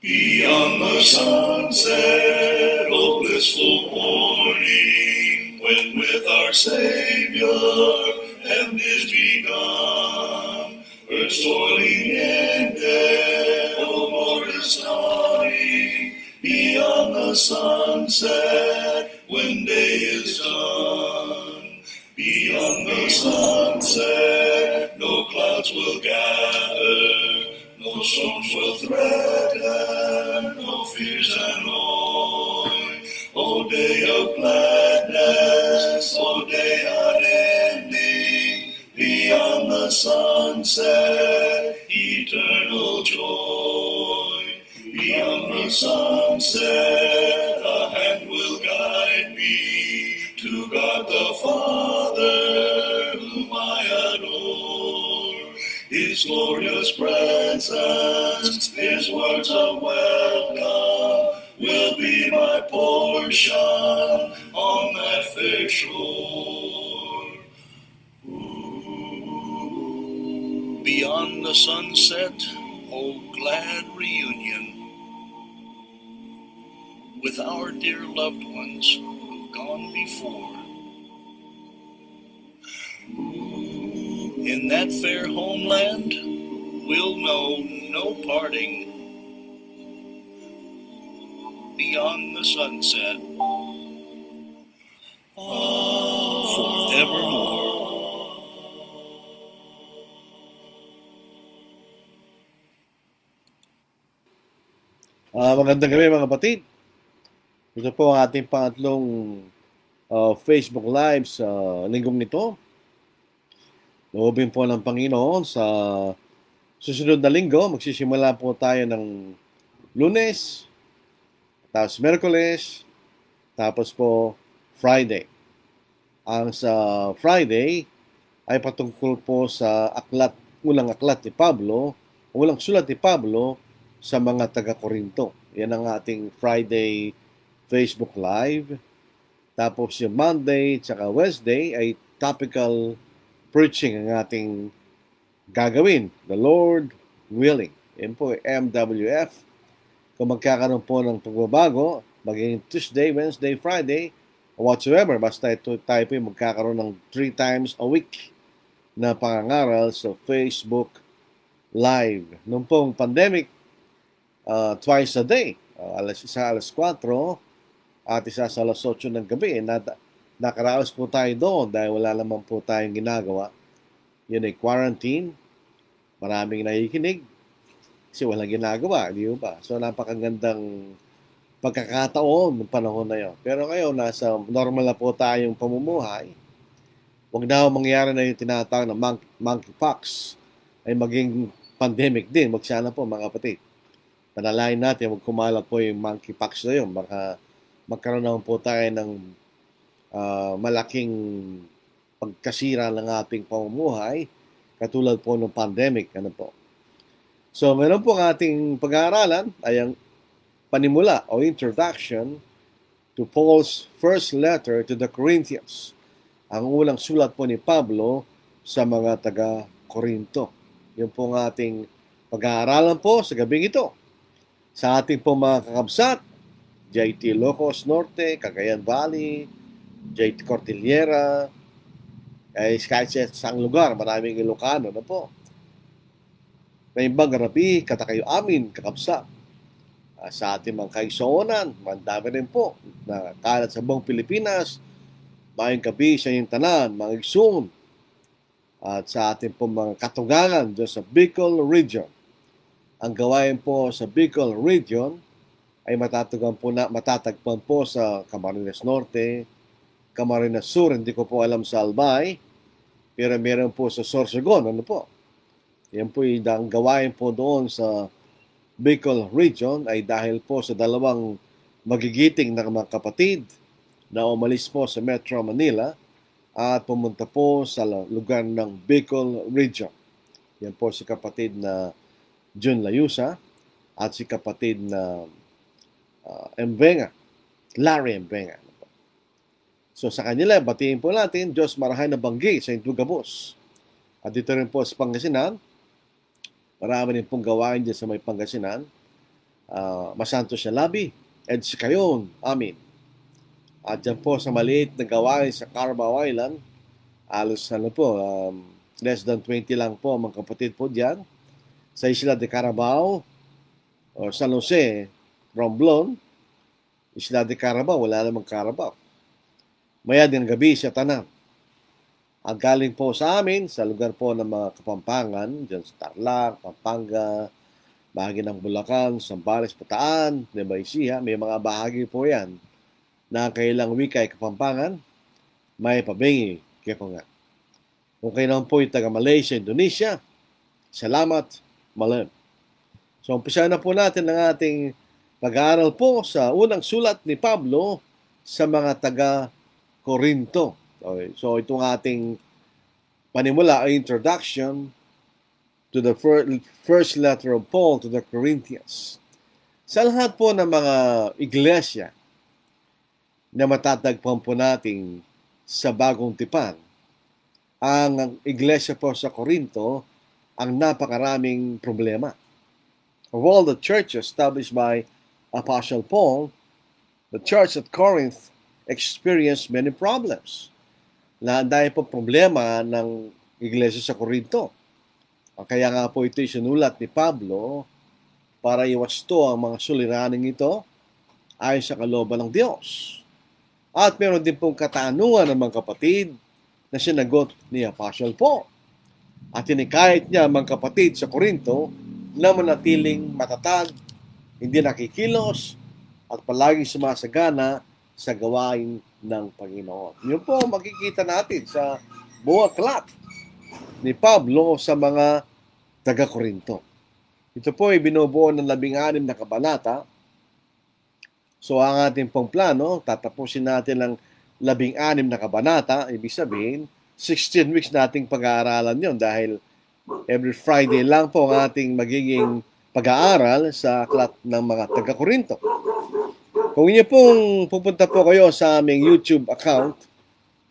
Beyond the sunset, oh blissful morning, when with our Savior heaven is begun. Earth's toiling ended, oh Lord is dawning. Beyond the sunset, when day is done. Beyond the sunset, no clouds will gather, no storms will threaten, no fears annoy. O day of gladness, O day unending, beyond the sunset, eternal joy. Beyond the sunset, a hand will guide me to God the Father, whom I adore. His glorious presence, His words of welcome, will be my portion on that fair shore. Ooh. Beyond the sunset, oh glad reunion with our dear loved ones who've gone before. In that fair homeland, we'll know no parting. Beyond the sunset, forevermore. Magandang gabi mga kapatid. Ito po ang ating pangatlong Facebook Live sa linggong nito. Loobin po ng Panginoon sa susunod na linggo. Magsisimula po tayo ng Lunes, tapos Miyerkules, tapos po Friday. Ang sa Friday ay patungkol po sa unang aklat ni Pablo, unang sulat ni Pablo sa mga taga-Korinto. Yan ang ating Friday Facebook Live. Tapos yung Monday tsaka Wednesday ay topical preaching ang ating gagawin. The Lord willing. Yan po MWF. Kung magkakaroon po ng pagbabago, maging Tuesday, Wednesday, Friday, or whatsoever, basta tayo po yung magkakaroon ng 3 times a week na pangangaral sa Facebook Live. Noong pong pandemic, twice a day. Isa alas 4 at isa sa alas 8 ng gabi. Nakaraos po tayo doon dahil wala naman po tayong ginagawa. Yun ay quarantine. Maraming nakikinig kasi walang ginagawa, di ba? So napakagandang pagkakataon ng panahon na yun. Pero ngayon, nasa normal na po tayong pamumuhay. Huwag na mangyari na yung tinatawag na monkeypox ay maging pandemic din. Huwag sana po mga kapatid. Panalain natin, huwag kumalat po yung monkeypox na yun. Baka magkaroon naman po tayo ng malaking pagkasira ng ating pamumuhay katulad po ng pandemic. Ano po? So, meron po ang ating pag-aaralan ay ang panimula o introduction to Paul's first letter to the Corinthians. Ang unang sulat po ni Pablo sa mga taga-Korinto. Yun po ang ating pag-aaralan po sa gabing ito. Sa ating po mga kakabsat, JT Ilocos Norte, Cagayan Valley, JT Cordillera, kahit sa isang lugar, maraming Ilocano na po. May ibang gabi, katakayo amin, kakabsat. Sa ating mga kaisoonan, mandami rin po na kalat sa buong Pilipinas, mayong gabi sa inyong tanan, mga igsoon. At sa ating po mga katugangan dyan sa Bicol Region. Ang gawain po sa Bicol Region ay matatagpuan po sa Camarines Norte, Camarines Sur, hindi ko po alam sa Albay, pero meron po sa Sorsogon, ano po. Yan po ang gawain po doon sa Bicol Region ay dahil po sa dalawang magigiting na mga kapatid na umalis po sa Metro Manila at pumunta po sa lugar ng Bicol Region. Yan po si kapatid na Jun Layusa at si kapatid na Larry Embenga. So sa kanila, batiin po natin, Diyos marahay na banggi sa Intugabos. At dito rin po sa Pangasinan, marami rin pong gawain dyan sa may Pangasinan. masanto siya labi, and si kayon, amin. At dyan po sa maliit na gawain sa Carabao Island, alos less than 20 lang po mga kapatid po dyan. Sa Isla de Carabao, o San Jose, Romblon, Isla de Carabao, wala namang Carabao. Maya din gabi siya tanan. At galing po sa amin, sa lugar po ng mga Kapampangan, dyan sa Tarlac, Pampanga, bahagi ng Bulacan, Zambales, Bataan, Nueva Ecija, may mga bahagi po yan na kailang wikay Kapampangan, may pabingi, kaya ko nga. Kung kayo naman po yung taga Malaysia, Indonesia, salamat, malam. So, umpisa na po natin ang ating pag-aaral po sa unang sulat ni Pablo sa mga taga Corinto. Okay. So, itong ating panimula ay introduction to the first letter of Paul to the Corinthians. Sa lahat po ng mga iglesia na matatagpuan po natin sa Bagong Tipan, ang iglesia po sa Corinto ang napakaraming problema. Of all the churches established by Apostle Paul, the church at Corinth experienced many problems. Dahil po problema ng iglesia sa Corinto. Kaya nga po ito sinulat ni Pablo para iwasto ang mga suliraning ito ayon sa kalooban ng Diyos. At meron din pong katanungan ng mga kapatid na sinagot ni Apostle Paul. At inikahit niya ang mga kapatid sa Corinto na manatiling matatag, hindi nakikilos, at palaging sumasagana sa gawain ng Panginoon. Yun po makikita natin sa buong aklat ni Pablo sa mga taga-Corinto. Ito po ay binubuo ng 16 na kabanata. So ang ating pong plano, tatapusin natin ng 16 na kabanata, ibig sabihin, 16 weeks nating pag-aaralan yon dahil every Friday lang po ang ating magiging pag-aaral sa aklat ng mga taga-Corinto. Kung inyo pong pupunta po kayo sa aming YouTube account,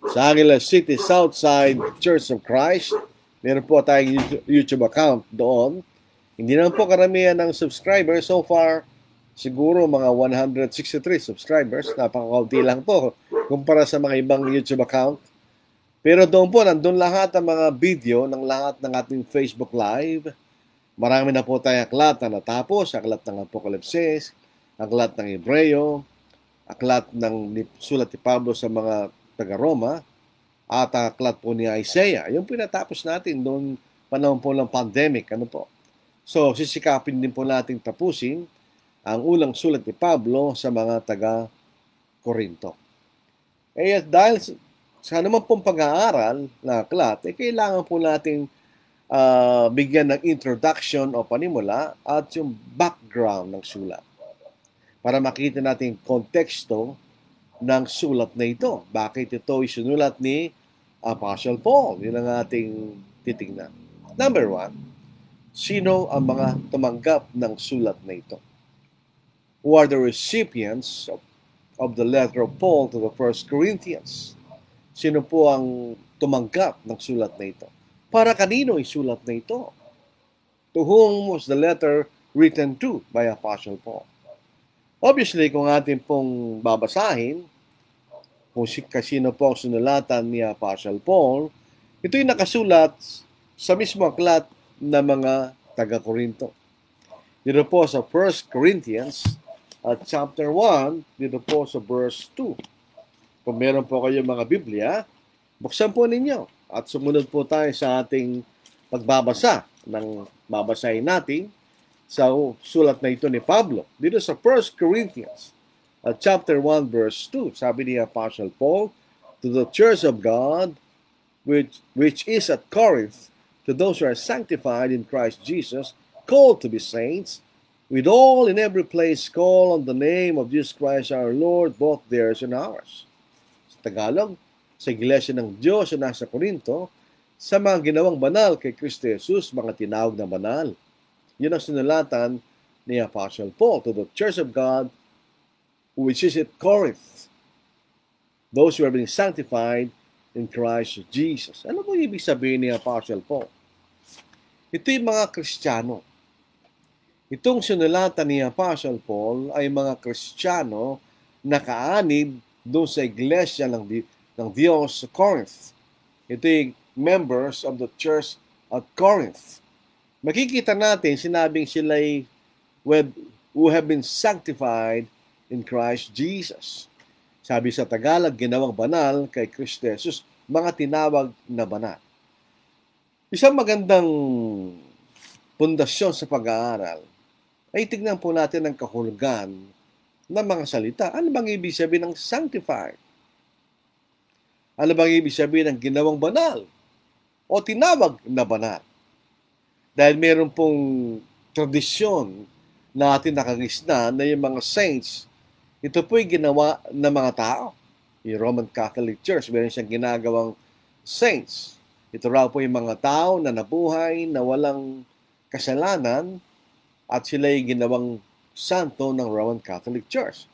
sa Angeles City Southside Church of Christ, meron po tayong YouTube account doon. Hindi naman po karamihan ng subscribers. So far, siguro mga 163 subscribers. Napakakunti lang po kumpara sa mga ibang YouTube account. Pero doon po, nandun lahat ang mga video ng lahat ng ating Facebook Live. Marami na po tayong aklat na natapos. Aklat ng Apokalipsis, aklat ng Hebreo, aklat ng sulat ni Pablo sa mga taga-Roma, at aklat po ni Isaiah. Yung pinatapos natin doon panahon po ng pandemic. So, sisikapin din po natin tapusin ang unang sulat ni Pablo sa mga taga-Corinto. Dahil sa naman pong pag-aaral na aklat, kailangan po nating bigyan ng introduction o panimula at yung background ng sulat, para makita natin konteksto ng sulat na ito. Bakit ito isinulat ni Apostle Paul? Yun ang ating titingnan. Number 1, sino ang mga tumanggap ng sulat na ito? Who are the recipients of the letter of Paul to the First Corinthians? Sino po ang tumanggap ng sulat na ito? Para kanino ang sulat na ito? To whom was the letter written to by Apostle Paul? Obviously, kung atin pong babasahin, kung kasino po ang sinulatan ni Apostle Paul, ito'y nakasulat sa mismo aklat ng mga taga-Corinto. Dito po sa 1 Corinthians at chapter 1, dito po sa verse 2. Kung meron po kayo mga Biblia, buksan po ninyo at sumunod po tayo sa ating pagbabasa ng babasahin natin sa sulat na ito ni Pablo. Dito sa 1 Corinthians, chapter 1, verse 2, sabi ni Apostle Paul, to the church of God, which is at Corinth, to those who are sanctified in Christ Jesus, called to be saints, with all in every place call on the name of Jesus Christ our Lord, both theirs and ours. Sa Tagalog, sa iglesia ng Diyos na nasa Corinto, sa mga ginawang banal kay Kristo Jesus, mga tinawag na banal. Yun ang sinulatan ni Apostle Paul to the church of God, which is at Corinth. Those who are being sanctified in Christ Jesus. Ano po ibig sabihin ni Apostle Paul? Ito yung mga Kristiyano. Itong sinulatan ni Apostle Paul ay mga Kristiyano na kaanib doon sa iglesia ng Diyos sa Corinth. Ito yung members of the church at Corinth. Makikita natin, sinabing sila'y who have been sanctified in Christ Jesus. Sabi sa Tagalog, ginawang banal kay Kristo Jesus, mga tinawag na banal. Isang magandang pundasyon sa pag-aaral ay tignan po natin ang kahulugan ng mga salita. Ano bang ibig sabihin ng sanctified? Ano bang ibig sabihin ng ginawang banal o tinawag na banal? Dahil meron pong tradisyon natin nakagisna na yung mga saints, ito po'y ginawa ng mga tao. Yung Roman Catholic Church, meron siyang ginagawang saints. Ito raw po yung mga tao na nabuhay na walang kasalanan at sila'y ginawang santo ng Roman Catholic Church.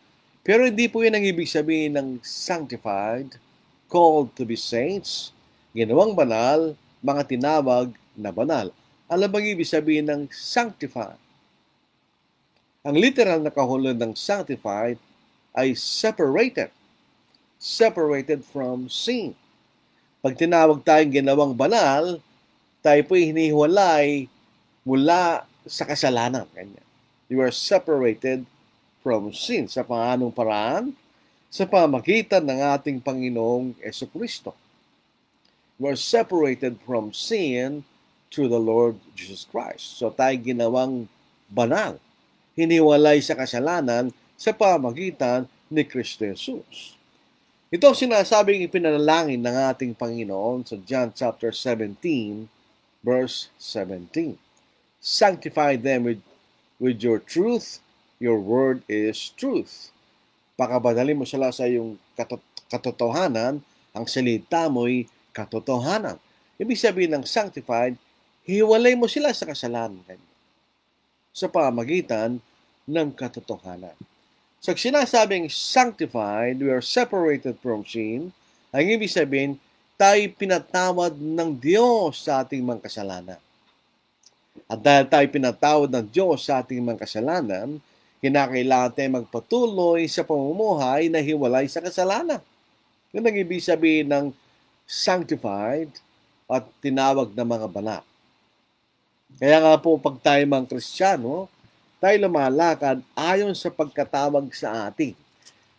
Pero hindi po yun ang ibig sabihin ng sanctified, called to be saints, ginawang banal, mga tinawag na banal. Ano bang ibig sabihin ng sanctified? Ang literal na kahulugan ng sanctified ay separated. Separated from sin. Pag tinawag tayong ginawang banal, tayo po'y hinihiwalay mula sa kasalanan. Ganyan. You are separated from sin. Sa paanong paraan? Sa pamagitan ng ating Panginoong Jesucristo. You are separated from sin through the Lord Jesus Christ. So tayo ginawang banal. Hiniwalay sa kasalanan sa pamagitan ni Kristo Jesus. Ito ang sinasabing ipinanalangin ng ating Panginoon sa John chapter 17, verse 17. Sanctify them with your truth. Your word is truth. Pakabadali mo sila sa iyong katotohanan. Ang salita mo'y katotohanan. Ibig sabihin ng sanctified, hiwalay mo sila sa kasalanan sa pamagitan ng katotohanan. So, sinasabing sanctified, we are separated from sin. Ang ibig sabihin, tayo pinatawad ng Diyos sa ating mga kasalanan. At dahil tayo pinatawad ng Diyos sa ating mga kasalanan, kinakailangan tayo magpatuloy sa pamumuhay na hiwalay sa kasalanan. Yun ang ibig sabihin ng sanctified at tinawag na mga banal. Kaya nga po, pag tayo mga Kristiyano, tayo lumalakad ayon sa pagkatawag sa atin.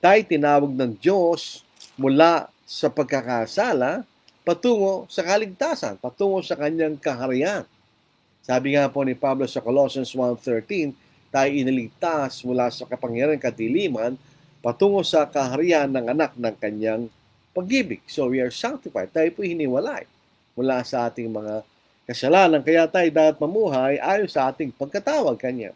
Tayo tinawag ng Diyos mula sa pagkakasala patungo sa kaligtasan, patungo sa kanyang kaharian. Sabi nga po ni Pablo sa Colossians 1:13, tayo iniligtas mula sa kapangyarihan kadiliman patungo sa kaharian ng anak ng kanyang pag-ibig. So we are sanctified. Tayo po hiniwalay mula sa ating mga kasalanan. Kaya tayo dapat mamuhay ayon sa ating pagkatawag kanya.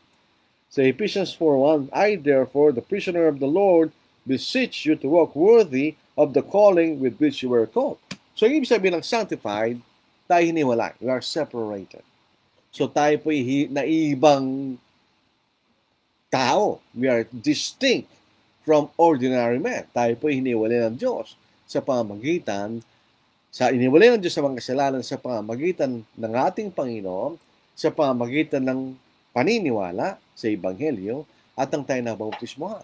Sa Ephesians 4:1, I therefore, the prisoner of the Lord, beseech you to walk worthy of the calling with which you were called. So, ibig sabihin ng sanctified, tayo hiniwalay. We are separated. So, tayo po naibang tao. We are distinct from ordinary men. Tayo po hiniwalay ng Diyos sa pamamagitan, iniwalay ng Diyos sa mga kasalanan sa pamamagitan ng ating Panginoon, sa pamamagitan ng paniniwala sa Ebanghelyo at ang tayo nabautismohan.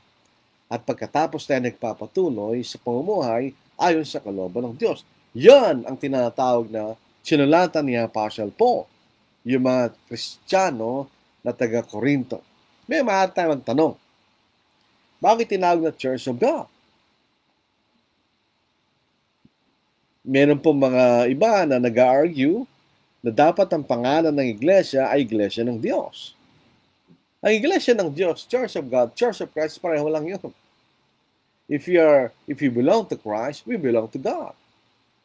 At pagkatapos tayo nagpapatuloy sa pamumuhay ayon sa kalooban ng Diyos. Yan ang tinatawag na sinulatan ni Apostle Paul, yung mga Kristiyano na taga-Korinto. May maaari tayo magtanong, bakit tinawag na Church of God? Meron pong mga iba na nag-argue na dapat ang pangalan ng iglesia ay Iglesia ng Diyos. Ang Iglesia ng Diyos, Church of God, Church of Christ, pareho lang yun. If you belong to Christ, we belong to God.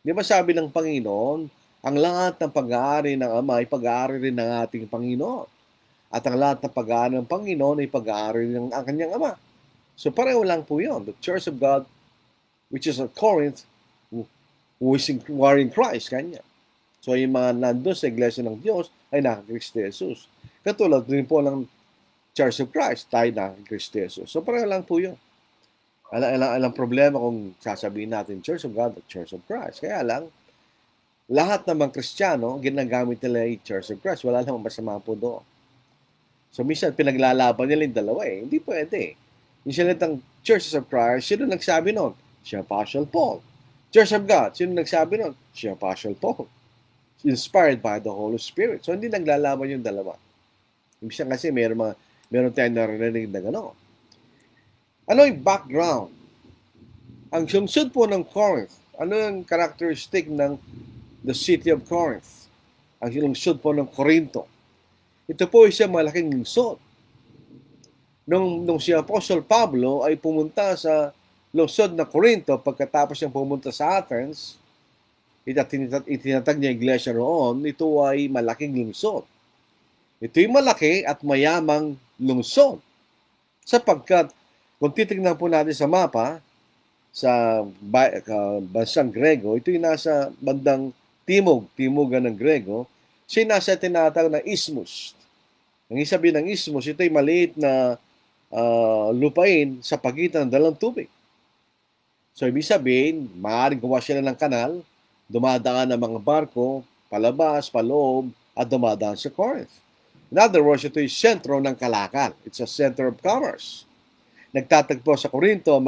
Di ba sabi ng Panginoon, ang lahat ng pag-aari ng Ama ay pag-aari rin ng ating Panginoon. At ang lahat ng pag-aari ng Panginoon ay pag-aari rin ng kanyang Ama. So pareho lang po yun. The Church of God, which is at Corinth, who are in Christ, kanya. So yung mga nandun sa Iglesia ng Diyos ay naka-Kristo Jesus. Katulad din po ng Church of Christ, tayo naka-Kristo Jesus. So pareho lang po yun. Alang problema kung sasabihin natin Church of God at Church of Christ. Kaya lang, lahat ng mga Kristiyano, ginagamit nila yung Church of Christ. Wala namang masama po doon. So, minsan pinaglalaban nila yung dalawa eh. Hindi pwede. Yung salitang Churches of Christ, sino nagsabi nun? Si Apostle Paul. Church of God, sino nagsabi nun? Si Apostle Paul. Inspired by the Holy Spirit. So, hindi naglalaban yung dalawa. Minsan kasi meron tayong narinig na gano'n. Ano yung background? Ang lungsod po ng Corinth, ano yung characteristic ng the city of Corinth? Ang lungsod po ng Corinto. Ito po isang malaking lungsod. Nung si Apostle Pablo ay pumunta sa lungsod ng Corinto, pagkatapos niyang pumunta sa Athens, itinatag niya iglesia roon, ito ay malaking lungsod. Ito'y malaki at mayamang lungsod. Sapagkat, kung titignan po natin sa mapa, sa bansang Grego, ito'y nasa bandang timugan ng Grego, siya nasa tinatag na isthmus. Ang isabi ng isthmus, ito'y maliit na lupain sa pagitan ng dalawang tubig. So, ibig sabihin, maaaring gawa sila ng kanal, dumadaan ng mga barko, palabas, paloob, at dumadaan sa Corinth. In other words, ito yung sentro ng kalakal. It's a center of commerce. Nagtatagpo sa Corinto ang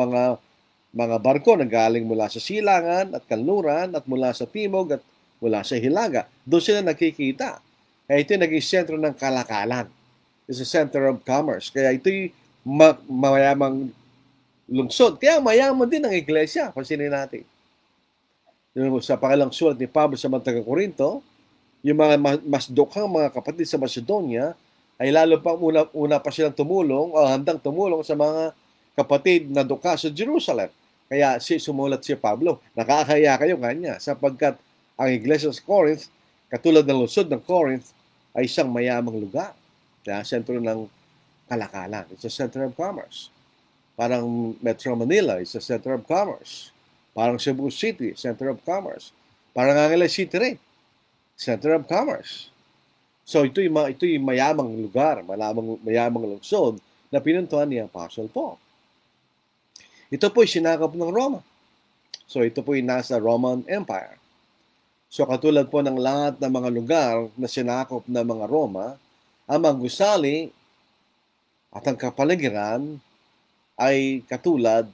mga barko na galing mula sa silangan at kanluran at mula sa timog at mula sa hilaga. Doon sila nakikita. Kaya ito yung naging sentro ng kalakalan. It's a center of commerce. Kaya ito yung mayamang lungsod. Kaya mayaman din ang iglesia. Pansinin natin. Sa pangalang sulat ni Pablo sa mga taga-Corinto, yung mga mas dukhang mga kapatid sa Macedonia ay lalo pang una pa silang tumulong o handang tumulong sa mga kapatid na dukha sa Jerusalem. Kaya sumulat si Pablo, nakakaya kayo kanya sapagkat ang iglesia sa Corinth, katulad ng lungsod ng Corinth, ay isang mayamang lugar. Kaya sentro ng kalakalan. It's a center of commerce. Parang Metro Manila is a center of commerce. Parang Cebu City, center of commerce. Parang Angeles City rin, center of commerce. So ito'y mayamang lugar, mayamang lungsod na pinuntuhan ni Apostle Paul. Ito po'y sinakop ng Roma. So ito po'y nasa Roman Empire. So katulad po ng lahat ng mga lugar na sinakop ng mga Roma, ang mga gusali at ang kapaligiran ay katulad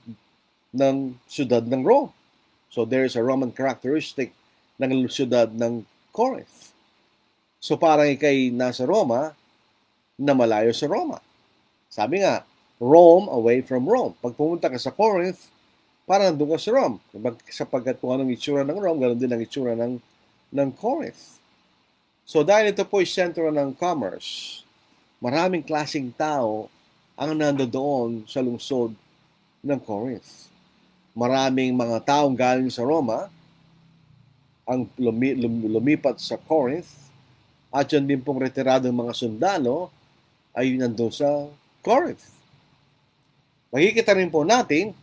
ng siyudad ng Rome. So there is a Roman characteristic ng siyudad ng Corinth. So parang ikay nasa Roma na malayo sa Roma. Sabi nga, Rome away from Rome. Pag pumunta ka sa Corinth, parang doon ka sa Rome. Sapagkat kung anong itsura ng Rome, ganoon din ang itsura ng Corinth. So dahil ito po ay sentro ng commerce, maraming klaseng tao ang nandoon sa lungsod ng Corinth. Maraming mga taong galing sa Roma ang lumipat sa Corinth at yun din pong retiradong mga sundalo ay nandun sa Corinth. Makikita rin po natin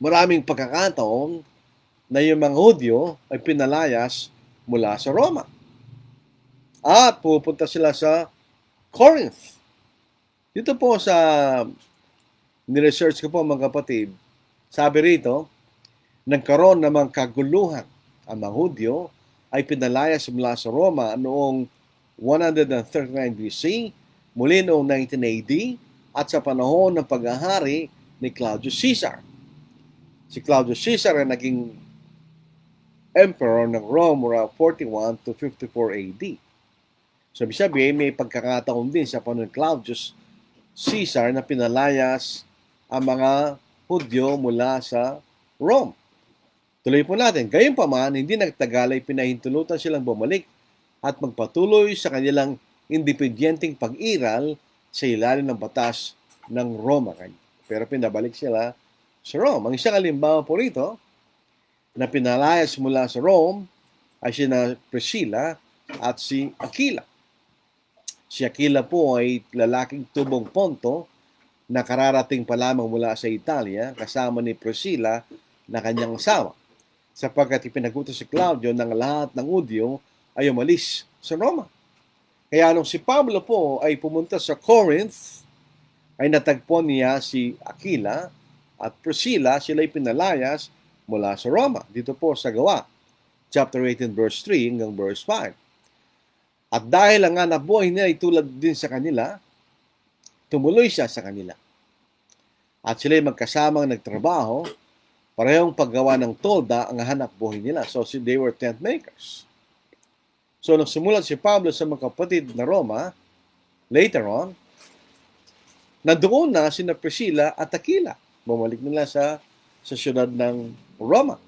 maraming pagkakataon na yung mga Hudyo ay pinalayas mula sa Roma at pupunta sila sa Corinth. Dito po sa niresearch ko po mga kapatid, sabi rito, nagkaroon ng mga kaguluhan ang mga Hudyo ay pinalayas mula sa Roma noong 139 BC, muli noong 19 AD, at sa panahon ng paghahari ni Claudius Caesar. Si Claudius Caesar ay naging emperor ng Rome mula 41 to 54 AD. So, ibig sabihin, may pagkakataon din sa panahon ni Claudius Caesar na pinalayas ang mga Hudyo mula sa Rome. Tuloy po natin. Gayunpaman, hindi nagtagal ay pinahintulutan silang bumalik at magpatuloy sa kanilang independenteng pag-iral sa ilalim ng batas ng Roma. Pero pinabalik sila sa Rome. Ang isang halimbawa po rito na pinalayas mula sa Rome ay sina Priscilla at si Aquila. Si Aquila po ay lalaking tubong Ponto na kararating pa lamang mula sa Italia kasama ni Priscilla na kanyang asawa. Sapagkat ipinagutos si Claudio ng lahat ng Hudyo ay umalis sa Roma. Kaya nung si Pablo po ay pumunta sa Corinth, ay natagpuan niya si Aquila at Priscilla, sila ay pinalayas mula sa Roma. Dito po sa Gawa, chapter 18, verse 3 hanggang verse 5. At dahil ang anak buhay nila ay tulad din sa kanila, tumuloy siya sa kanila. At sila'y magkasamang nagtrabaho, parehong paggawa ng tolda ang hanap buhay nila. So they were tent makers. So nung sumulat si Pablo sa mga kapatid na Roma, later on, nandoon na sina Priscilla at Aquila. Bumalik nila sa siyudad ng Roma.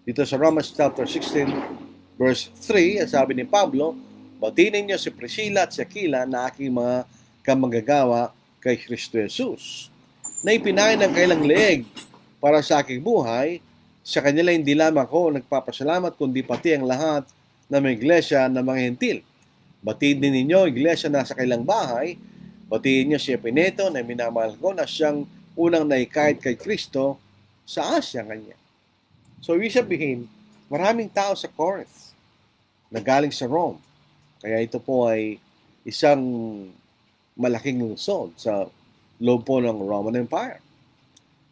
Dito sa Romans chapter 16, verse 3, sabi ni Pablo, batiin niyo si Priscilla at si Aquila na aking mga kamanggagawa kay Kristo Jesus, na ipinain ng kailang leeg para sa aking buhay. Sa kanila hindi lamang ako nagpapasalamat, kundi pati ang lahat ng mga iglesia ng mga hentil. Batiin din ninyo, iglesia na sa kailang bahay. Batiin niyo si Epineto na minamahal ko na siyang unang naikahit kay Kristo sa Asya kanya. So, ibig sabihin, maraming tao sa Corinth na galing sa Rome. Kaya ito po ay isang malaking lungsod sa loob po ng Roman Empire.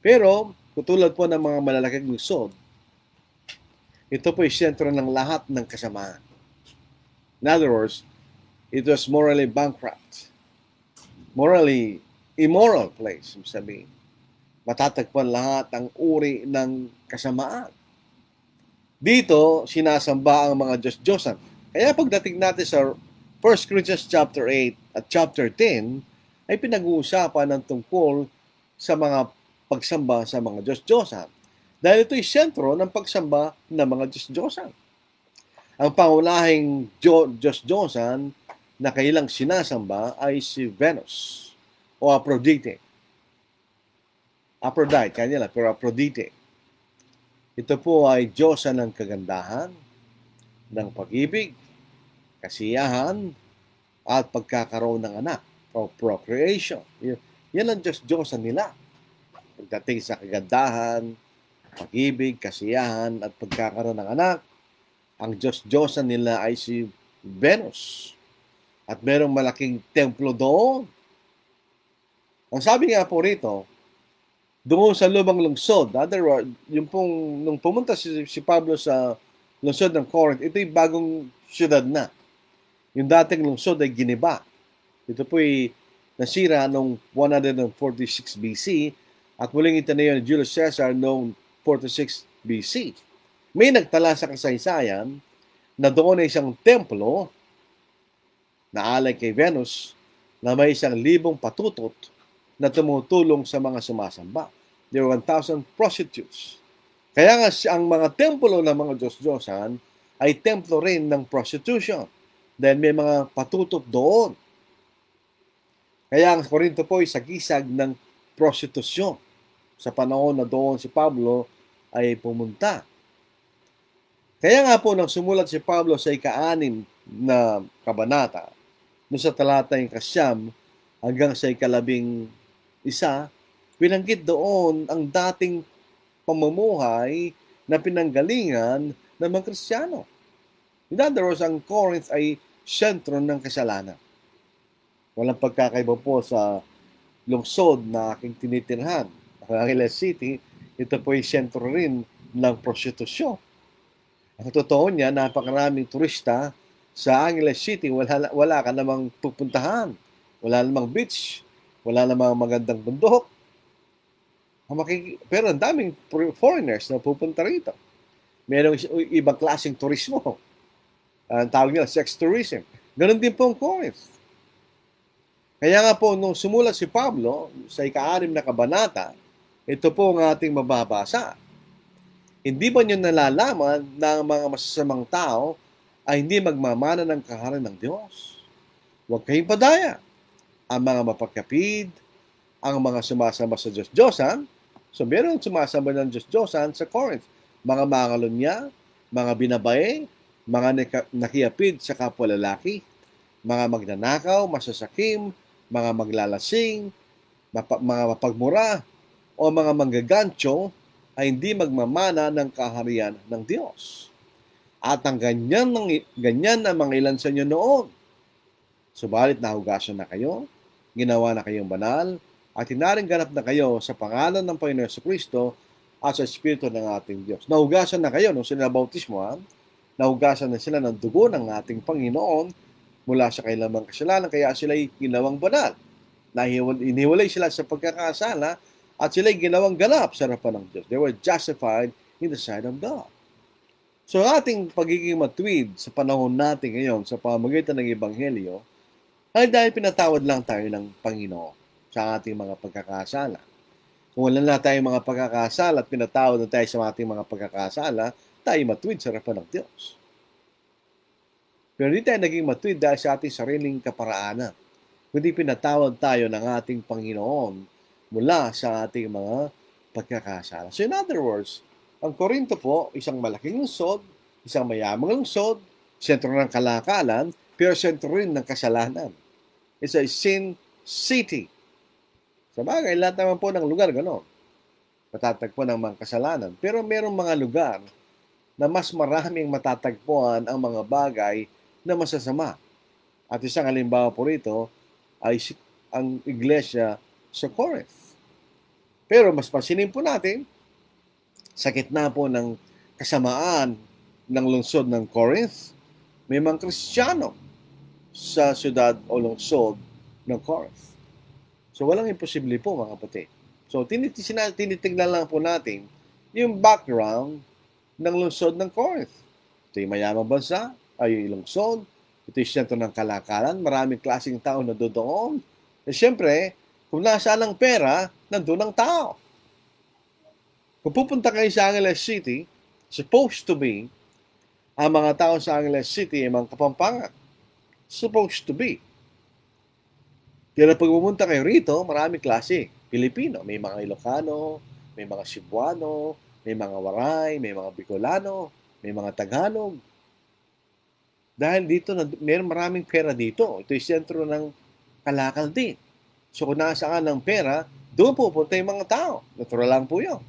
Pero, katulad po ng mga malalaking lungsod, ito po ay sentro ng lahat ng kasamaan. In other words, it was morally bankrupt. Morally immoral place, sabihin. Matatagpuan lahat ang uri ng kasamaan. Dito, sinasamba ang mga Diyos-Diyosan. Kaya pagdating natin sa 1 Corinthians chapter 8 at chapter 10, ay pinag-uusapan ng tungkol sa mga pagsamba sa mga Diyos-Diyosan. Dahil ito ay sentro ng pagsamba ng mga Diyos-Diyosan. Ang pangunahing Diyos-Diyosan na kailang sinasamba ay si Venus o Aphrodite. Aphrodite, kanya lang, pero Aphrodite. Ito po ay Diyosa ng kagandahan, ng pag-ibig, kasiyahan, at pagkakaroon ng anak o procreation. Yan ang Diyos-Diyosan nila. Pagdating sa kagandahan, pag-ibig, kasiyahan, at pagkakaroon ng anak, ang Diyos-Diyosan nila ay si Venus. At merong malaking templo doon. Ang sabi nga po rito, doon sa lumang lungsod, yung pong, nung pumunta si Pablo sa lungsod ng Corinth, ito'y bagong syudad na. Yung dating lungsod ay giniba. Ito po'y nasira noong 146 BC at muling itinayo ni Julius Caesar noong 46 BC. May nagtala sa kasaysayan na doon ay isang templo na alay kay Venus na may 1,000 patutot na tumutulong sa mga sumasamba. There were 1,000 prostitutes. Kaya nga ang mga templo ng mga Diyos-Diyosan ay templo rin ng prostitution. Dahil may mga patutot doon. Kaya ang Corinto po ay sagisag ng prostitusyon. Sa panahon na doon si Pablo ay pumunta. Kaya nga po nang sumulat si Pablo sa ika-6 na kabanata, no sa talata yung 9 hanggang sa 11, pinanggit doon ang dating pamumuhay na pinanggalingan ng mga Kristiyano. In other words, ang Corinth ay sentro ng kasalanan. Walang pagkakaiba po sa lungsod na aking tinitirhan. Ang Angeles City, ito po ay sentro rin ng prostitusyon. Ang totoo niya, napakaraming turista sa Angeles City, wala ka namang pupuntahan. Wala namang beach. Wala namang magandang bundok. Pero ang daming foreigners na pupunta rito. Mayroong ibang klaseng turismo. Ang tawag nila, sex tourism. Ganon din po ang Corinth. Kaya nga po, nung sumulat si Pablo sa ika-6 na kabanata, ito po ang ating mababasa. Hindi ba niyo nalalaman na ang mga masasamang tao ay hindi magmamana ng kaharian ng Diyos? Huwag kayong padaya. Ang mga mapagkapid, ang mga sumasamba sa Diyos-Diyosan, so meron sumasamba ng Diyos-Diyosan sa Corinth. Mga mangalunya, mga binabae, mga nakiapid sa kapwa lalaki, mga magnanakaw, masasakim, mga maglalasing, mga mapagmura, o mga manggagantyo ay hindi magmamana ng kaharian ng Diyos. At ang ganyan ang mga ilan sa inyo noon. Subalit nahugasan na kayo, ginawa na kayong banal, at hinaring ganap na kayo sa pangalan ng Panginoon Jesucristo at sa Espiritu ng ating Diyos. Nahugasan na kayo nung sila bautismo, nahugasan na sila ng dugo ng ating Panginoon mula sa kailamang kasalanan, kaya sila'y ginawang banal. Iniwalay sila sa pagkakasala at sila'y ginawang ganap sa harapan ng Diyos. They were justified in the sight of God. So ating pagiging matuwid sa panahon natin ngayon sa pamamagitan ng Ebanghelyo ay dahil pinatawad lang tayo ng Panginoon sa ating mga pagkakasala. Kung wala na tayong mga pagkakasala at pinatawad na tayo sa ating mga pagkakasala, tayo matuwid sa harapan ng Diyos. Pero hindi tayo naging matuwid dahil sa ating sariling kaparaanan. Kundi pinatawad tayo ng ating Panginoon mula sa ating mga pagkakasala. So in other words, ang Korinto po, isang malaking lungsod, isang mayamang lungsod, sentro ng kalakalan, pero sentro rin ng kasalanan. It's a sin city. Sa bagay, lahat naman po ng lugar, gano'n. Matatagpuan ng mga kasalanan. Pero merong mga lugar na mas maraming matatagpuan ang mga bagay na masasama. At isang halimbawa po rito ay ang iglesia sa Corinth. Pero mas pansinin po natin, sa gitna po ng kasamaan ng lungsod ng Corinth, may mga Kristiyano sa syudad o lungsod ng Corinth. So walang imposible po mga kapatid. So tinitignan lang po natin yung background ng lungsod ng Corinth. Ito yung mayamang bansa, ay yung lungsod, ito yung sentro ng kalakalan, maraming klaseng tao na doon. E syempre, kung nasaan ang pera, nandun ang tao. Kung pupunta kayo sa Angeles City, supposed to be, ang mga tao sa Angeles City ay mga Kapampangan. Supposed to be. Pero pag pumunta kayo rito, maraming klase. Pilipino, may mga Ilocano, may mga Cebuano, may mga Waray, may mga Bicolano, may mga Tagalog. Dahil dito, mayroon maraming pera dito. Ito yung sentro ng kalakal din. So kung nasaan ang pera, doon pupunta yung mga tao. Natural lang po yun.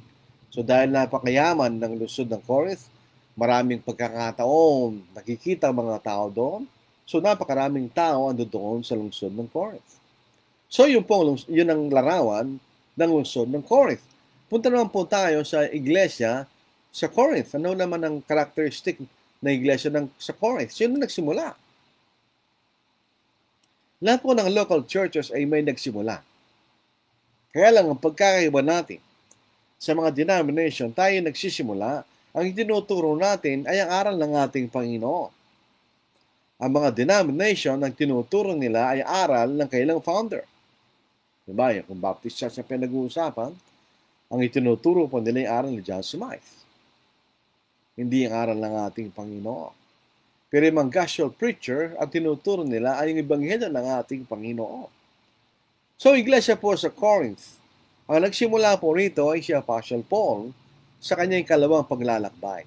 So dahil napakayaman ng lungsod ng Corinth, maraming pagkakataon, nakikita mga tao doon. So napakaraming tao ando doon sa lungsod ng Corinth. So yun ang larawan ng lungsod ng Corinth. Punta naman po tayo sa iglesia sa Corinth. Ano naman ang characteristic na iglesia sa Corinth? Sino nagsimula? Lahat po ng local churches ay may nagsimula. Kaya lang ang pagkakaiba natin, sa mga denomination, tayo nagsisimula, ang itinuturo natin ay ang aral ng ating Panginoon. Ang mga denomination, ang tinuturo nila ay aral ng kailang founder. Diba? Kung Baptist Church na pinag-uusapan, ang itinuturo po nila yung aral ni John Smythe. Hindi ang aral ng ating Panginoon. Pero yung mga gospel preacher, ang tinuturo nila ay yung ebanghelyo ng ating Panginoon. So, iglesia po sa Corinth, ang nagsimula po rito ay si Apostle Paul sa kanyang ikalawang paglalakbay.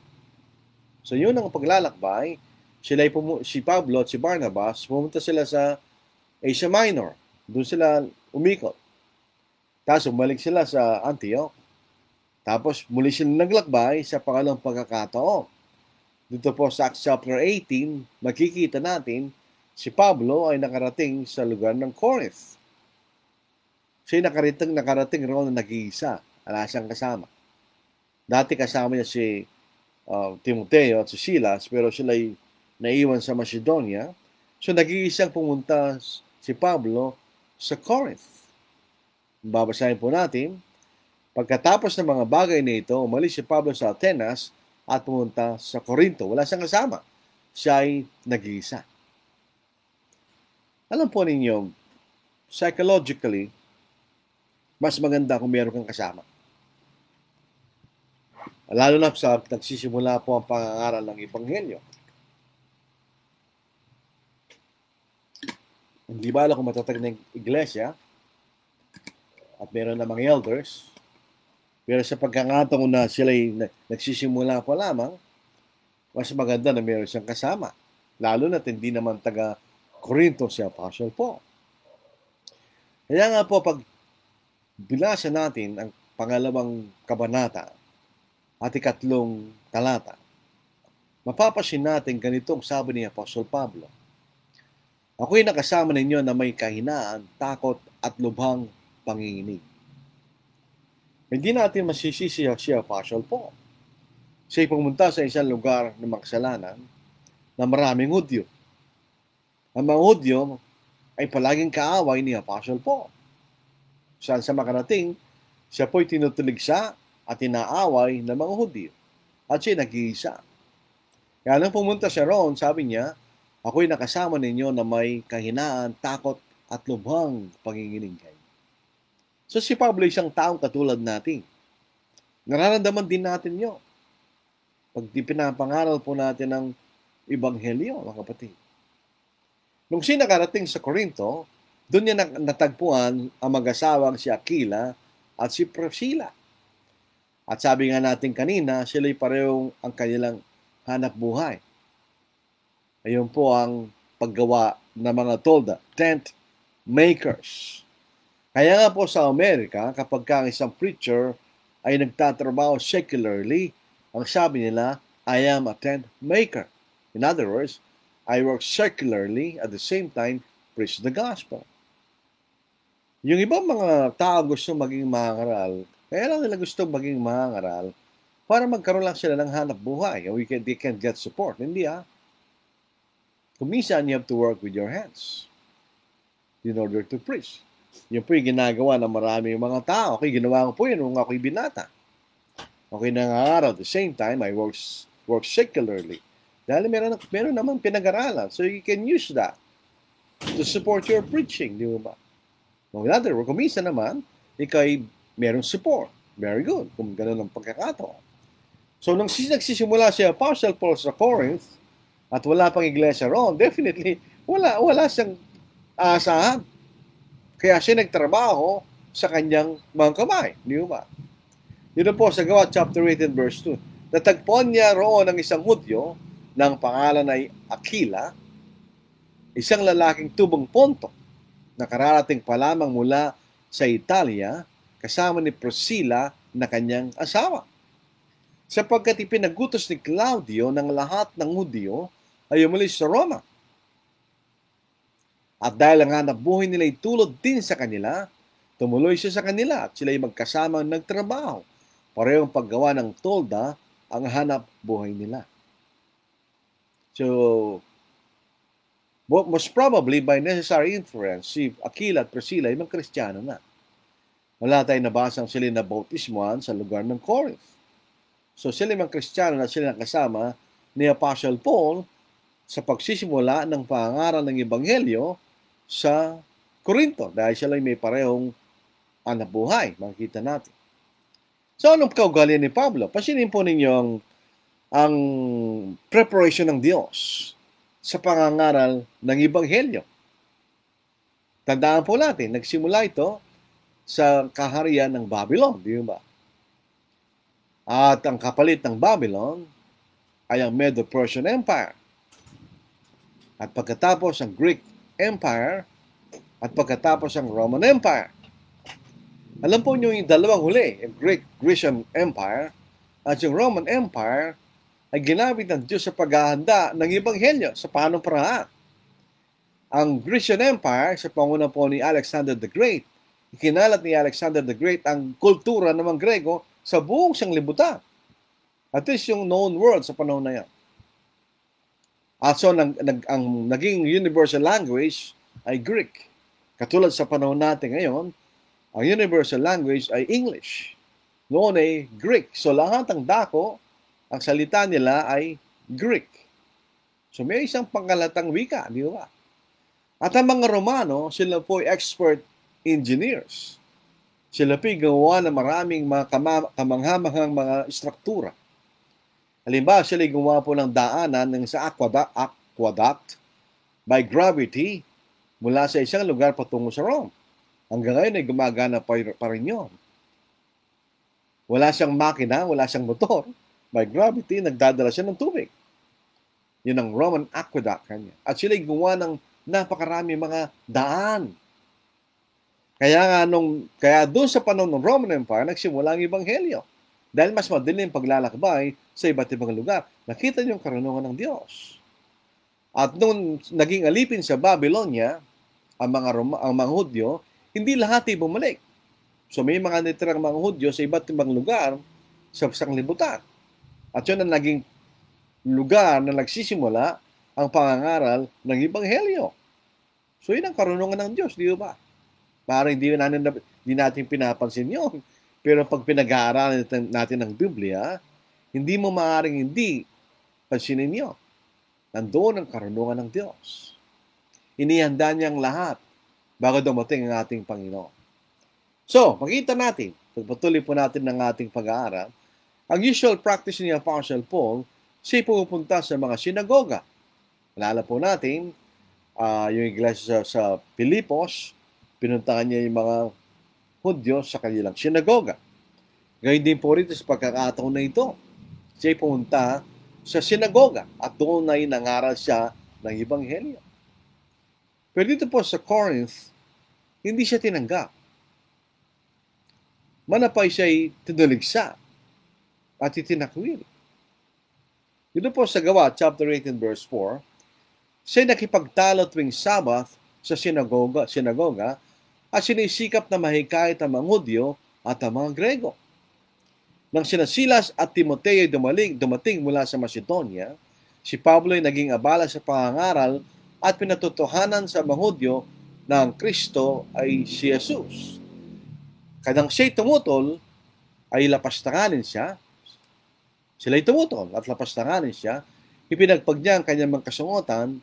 So yun ang paglalakbay, si Pablo at si Barnabas, pumunta sila sa Asia Minor. Doon sila umikot. Tapos umalik sila sa Antioch. Tapos muli sila naglakbay sa pangalawang pagkakataon. Dito po sa Acts chapter 18, makikita natin si Pablo ay nakarating sa lugar ng Corinth. Siya nakarating roon na nag-iisa. Wala siyang kasama. Dati kasama niya si Timoteo at si Silas, pero sila ay naiwan sa Macedonia. So nag-iisang pumunta si Pablo sa Corinth. Babasahin po natin. Pagkatapos ng mga bagay na ito, umalis si Pablo sa Atenas at pumunta sa Corinto. Wala siyang kasama. Siya ay nag-iisa. Alam po ninyo, psychologically, mas maganda kung meron kang kasama. Lalo na sa nagsisimula po ang pangangaral ng Ebanghelyo. Hindi ba alam kung matatag ng iglesia at meron namang elders, pero sa pagkakataon na sila nagsisimula pa lamang, mas maganda na meron siyang kasama. Lalo na hindi naman taga Corinto si Apostle Paul. Kaya nga po, pag binasa natin ang pangalawang kabanata at ikatlong talata, mapapasin natin ganitong sabi ni Apostol Pablo. Ako'y nakasama ninyo na may kahinaan, takot at lubhang panginginig. Hindi natin masisisi si Apostol Paul. Siya'y pumunta sa isang lugar ng makasalanan na maraming Hudyo. Ang mga Hudyo ay palaging kaaway ni Apostol Paul. Saan sa makarating, siya po'y tinutuligsa at inaaway ng mga Hudyo. At siya nag-iisa. Kaya nang pumunta siya roon, sabi niya, ako'y nakasama ninyo na may kahinaan, takot at lubhang panginginigay. So si Pablo isang taong katulad natin. Nararamdaman din natin yun. Pag pinapangaral po natin ng Ebanghelyo, mga kapatid. Nung siya nakarating sa Corinto, doon niya natagpuan ang mag-asawang si Aquila at si Priscilla. At sabi nga natin kanina, sila'y parehong ang kanilang hanap buhay. Ayun po ang paggawa ng mga tolda, tent makers. Kaya nga po sa Amerika, kapag ang isang preacher ay nagtatrabaho secularly, ang sabi nila, I am a tent maker. In other words, I work secularly at the same time preach the gospel. Yung ibang mga tao gusto maging mangaral, kaya lang nila gusto maging mangaral para magkaroon lang sila ng hanap buhay. They can get support. Hindi Kuminsan, you have to work with your hands in order to preach. Yun po yung ginagawa ng maraming mga tao. Okay, ginawa ko po yun nung ako'y binata. Okay, nangangaral. At the same time, I work secularly. Dahil meron naman pinag-aralan. So you can use that to support your preaching. Di ba? No, in other words, kuminsan naman, ikaw ay merong support. Very good. Kung gano'n ang pagkakataon. So, nung nagsisimula si Apostle Paul sa Corinth, at wala pang iglesia roon, definitely, wala siyang aasahan. Kaya siya nagtrabaho sa kanyang mga kamay. Di ba? Yun po sa Gawa chapter 8 and verse 2. Natagpuan niya roon ng isang Hudyo ng pangalan ay Aquila, isang lalaking tubong Ponto, nakararating pa lamang mula sa Italia kasama ni Priscilla na kanyang asawa. Sapagkat ipinagutos ni Claudio ng lahat ng Hudyo ay umalis sa Roma. At dahil ang hanap buhay nila ay tulad din sa kanila, tumuloy siya sa kanila at sila ay magkasama nagtrabaho. Parehong paggawa ng tolda ang hanap buhay nila. So, most probably by necessary inference, si Aquila at Priscilla ay mga Kristiyano na. Wala tayong nabasang sila na bautismuhan sa lugar ng Corinth. So sila mga Kristiyano na sila nakasama ni Apostle Paul sa pagsisimula ng pangaral ng Ebanghelyo sa Corinto dahil sila may parehong hanap buhay. Makikita natin. So anong kaugalian ni Pablo? Pansinin po ninyo ang preparation ng Diyos sa pangangaral ng Ebanghelyo. Tandaan po natin, nagsimula ito sa kaharian ng Babylon, di ba? At ang kapalit ng Babylon ay ang Medo-Persian Empire. At pagkatapos ang Greek Empire at pagkatapos ang Roman Empire. Alam po niyo yung dalawang huli, yung Grecian Empire at yung Roman Empire ay ginamit ng Diyos sa paghahanda ng Ebanghelyo sa panong paraan. Ang Grecian Empire sa panguna po ni Alexander the Great, ikinalat ni Alexander the Great ang kultura ng mga Grego sa buong sanglibutan. At least yung known world sa panahon na yan. At so, ang naging universal language ay Greek. Katulad sa panahon natin ngayon, ang universal language ay English. Noon ay Greek. So lahat ng dako, ang salita nila ay Greek. So may isang pangkalatang wika, di ba? At ang mga Romano, sila po ay expert engineers. Sila po gawa ng maraming mga kamanghamanghang mga struktura. Halimbawa, sila gumawa po ng daanan ng sa aqueduct by gravity mula sa isang lugar patungo sa Rome. Hanggang ngayon ay gumagana pa rin yun. Wala siyang makina, wala siyang motor. By gravity, nagdadala siya ng tubig. Yun ang Roman aqueduct kanya. At sila gumawa ng napakarami mga daan. Kaya doon sa panahon ng Roman Empire, nagsimula ang Ebanghelyo. Dahil mas madaling paglalakbay sa iba't ibang lugar. Nakita niyo ang karunungan ng Diyos. At nung naging alipin sa Babylonia, ang mga Hudyo, hindi lahat ay bumalik. So may mga nitirang mga Hudyo sa iba't ibang lugar sa sanglibutan. At yun ang naging lugar na nagsisimula ang pangangaral ng Ebanghelyo. So yun ang karunungan ng Diyos, di ba? Parang hindi natin Hindi natin pinapansin yun. Pero pag pinag-aaralan natin ang Biblia, hindi mo maaaring hindi pansinin nyo. Nandoon ang karunungan ng Diyos. Inihanda niya ang lahat bago dumating ang ating Panginoon. So, makita natin, pagpatuloy po natin ng ating pag-aaral, ang usual practice ni Apostle Paul, siya pupunta sa mga sinagoga. Alala po natin, yung iglesia sa Pilipos, pinuntahan niya yung mga Hudyo sa kanilang sinagoga. Ngayon din po rito sa pagkakataon na ito, siya pumunta sa sinagoga at doon ay nangaral siya ng Ebanghelyo. Pero dito po sa Corinth, hindi siya tinanggap. Manapay siya'y tinuligsa at itinakwil. Dito po sa Gawa, chapter 18, verse 4, siya'y nakipagtalo tuwing Sabbath sa sinagoga at sinisikap na mahikayat ang mga Hudyo at ang mga Grego. Nang sina Silas at Timoteo dumating mula sa Macedonia, si Pablo ay naging abala sa pangangaral at pinatotohanan sa mga Hudyo na ang Kristo ay si Jesus. Kadang siya'y tumutol, ay lapastanganin siya. Sila'y tumutol at lapastanganin siya. Ipinagpag niya ang kanyang mga kasungutan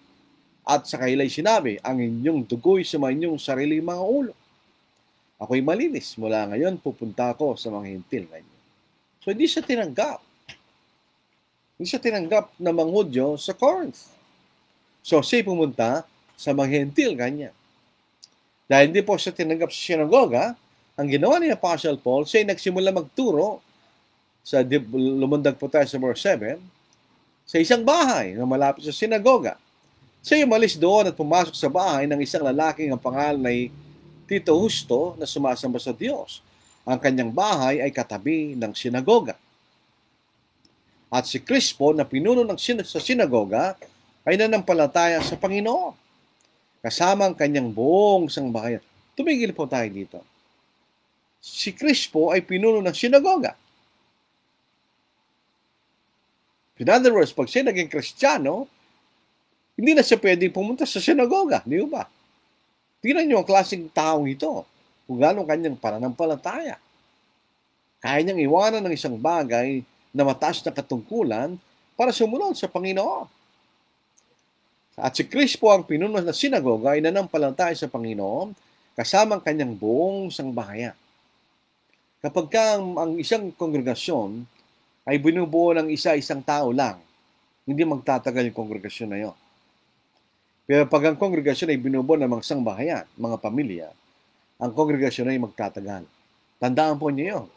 at sa kaila'y sinabi, ang inyong dugo'y sumainyong sariling mga ulo. Ako'y malinis. Mula ngayon, pupunta ako sa mga hintil. So, hindi siya tinanggap. Hindi siya tinanggap ng mga Hudyo sa Corinth. So, siya pumunta sa mga hintil, ganyan. Dahil hindi po siya tinanggap sa sinagoga, ang ginawa ni Apostle Paul, siya nagsimula magturo sa lumundag po tayo sa verse 7, sa isang bahay na malapit sa sinagoga. Siya umalis doon at pumasok sa bahay ng isang lalaking ang pangalan ay Tito Justo na sumasamba sa Diyos. Ang kanyang bahay ay katabi ng sinagoga. At si Crispo na pinuno sa sinagoga ay nanampalataya sa Panginoon. Kasama ang kanyang buong sangbahayan. Tumigil po tayo dito. Si Crispo ay pinuno ng sinagoga. In other words, pag siya naging Kristiyano, hindi na siya pwedeng pumunta sa sinagoga. Di ba? Tingnan niyo ang klaseng taong ito. Kung gano'ng kanyang pananampalataya. Kaya niyang iwanan ng isang bagay na mataas na katungkulan para sumunod sa Panginoon. At si Crispo ang pinuno ng sinagoga ay nanampalataya sa Panginoon kasama ang kanyang buong sangbahayan. Kapag ang isang kongregasyon ay binubuo ng isa-isang tao lang, hindi magtatagal yung kongregasyon na yun. Pero pag ang kongregasyon ay binubuo ng mga sangbahayan, mga pamilya, ang kongregasyon ay magtatagal. Tandaan po niyo yun.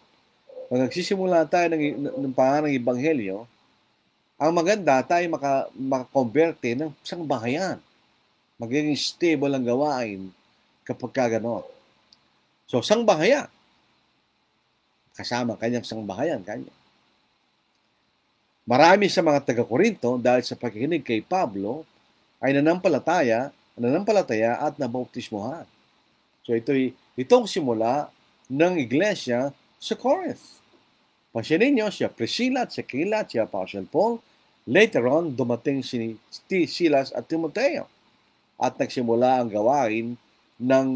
Pag nagsisimula tayo ng pangalan ng Ebanghelyo, ang maganda tayo makakonverte ng sangbahayan. Magiging stable ang gawain kapag kagano. So, sangbahayan. Kasama kanyang sangbahayan, kanya. Marami sa mga taga-Korinto dahil sa pakikinig kay Pablo ay nanampalataya at nabautismohan. So itong simula ng iglesia sa Corinth. Pansinin niyo, siya Priscilla at Aquila at si Apostle Paul. Later on, dumating si Silas at Timoteo at nagsimula ang gawain ng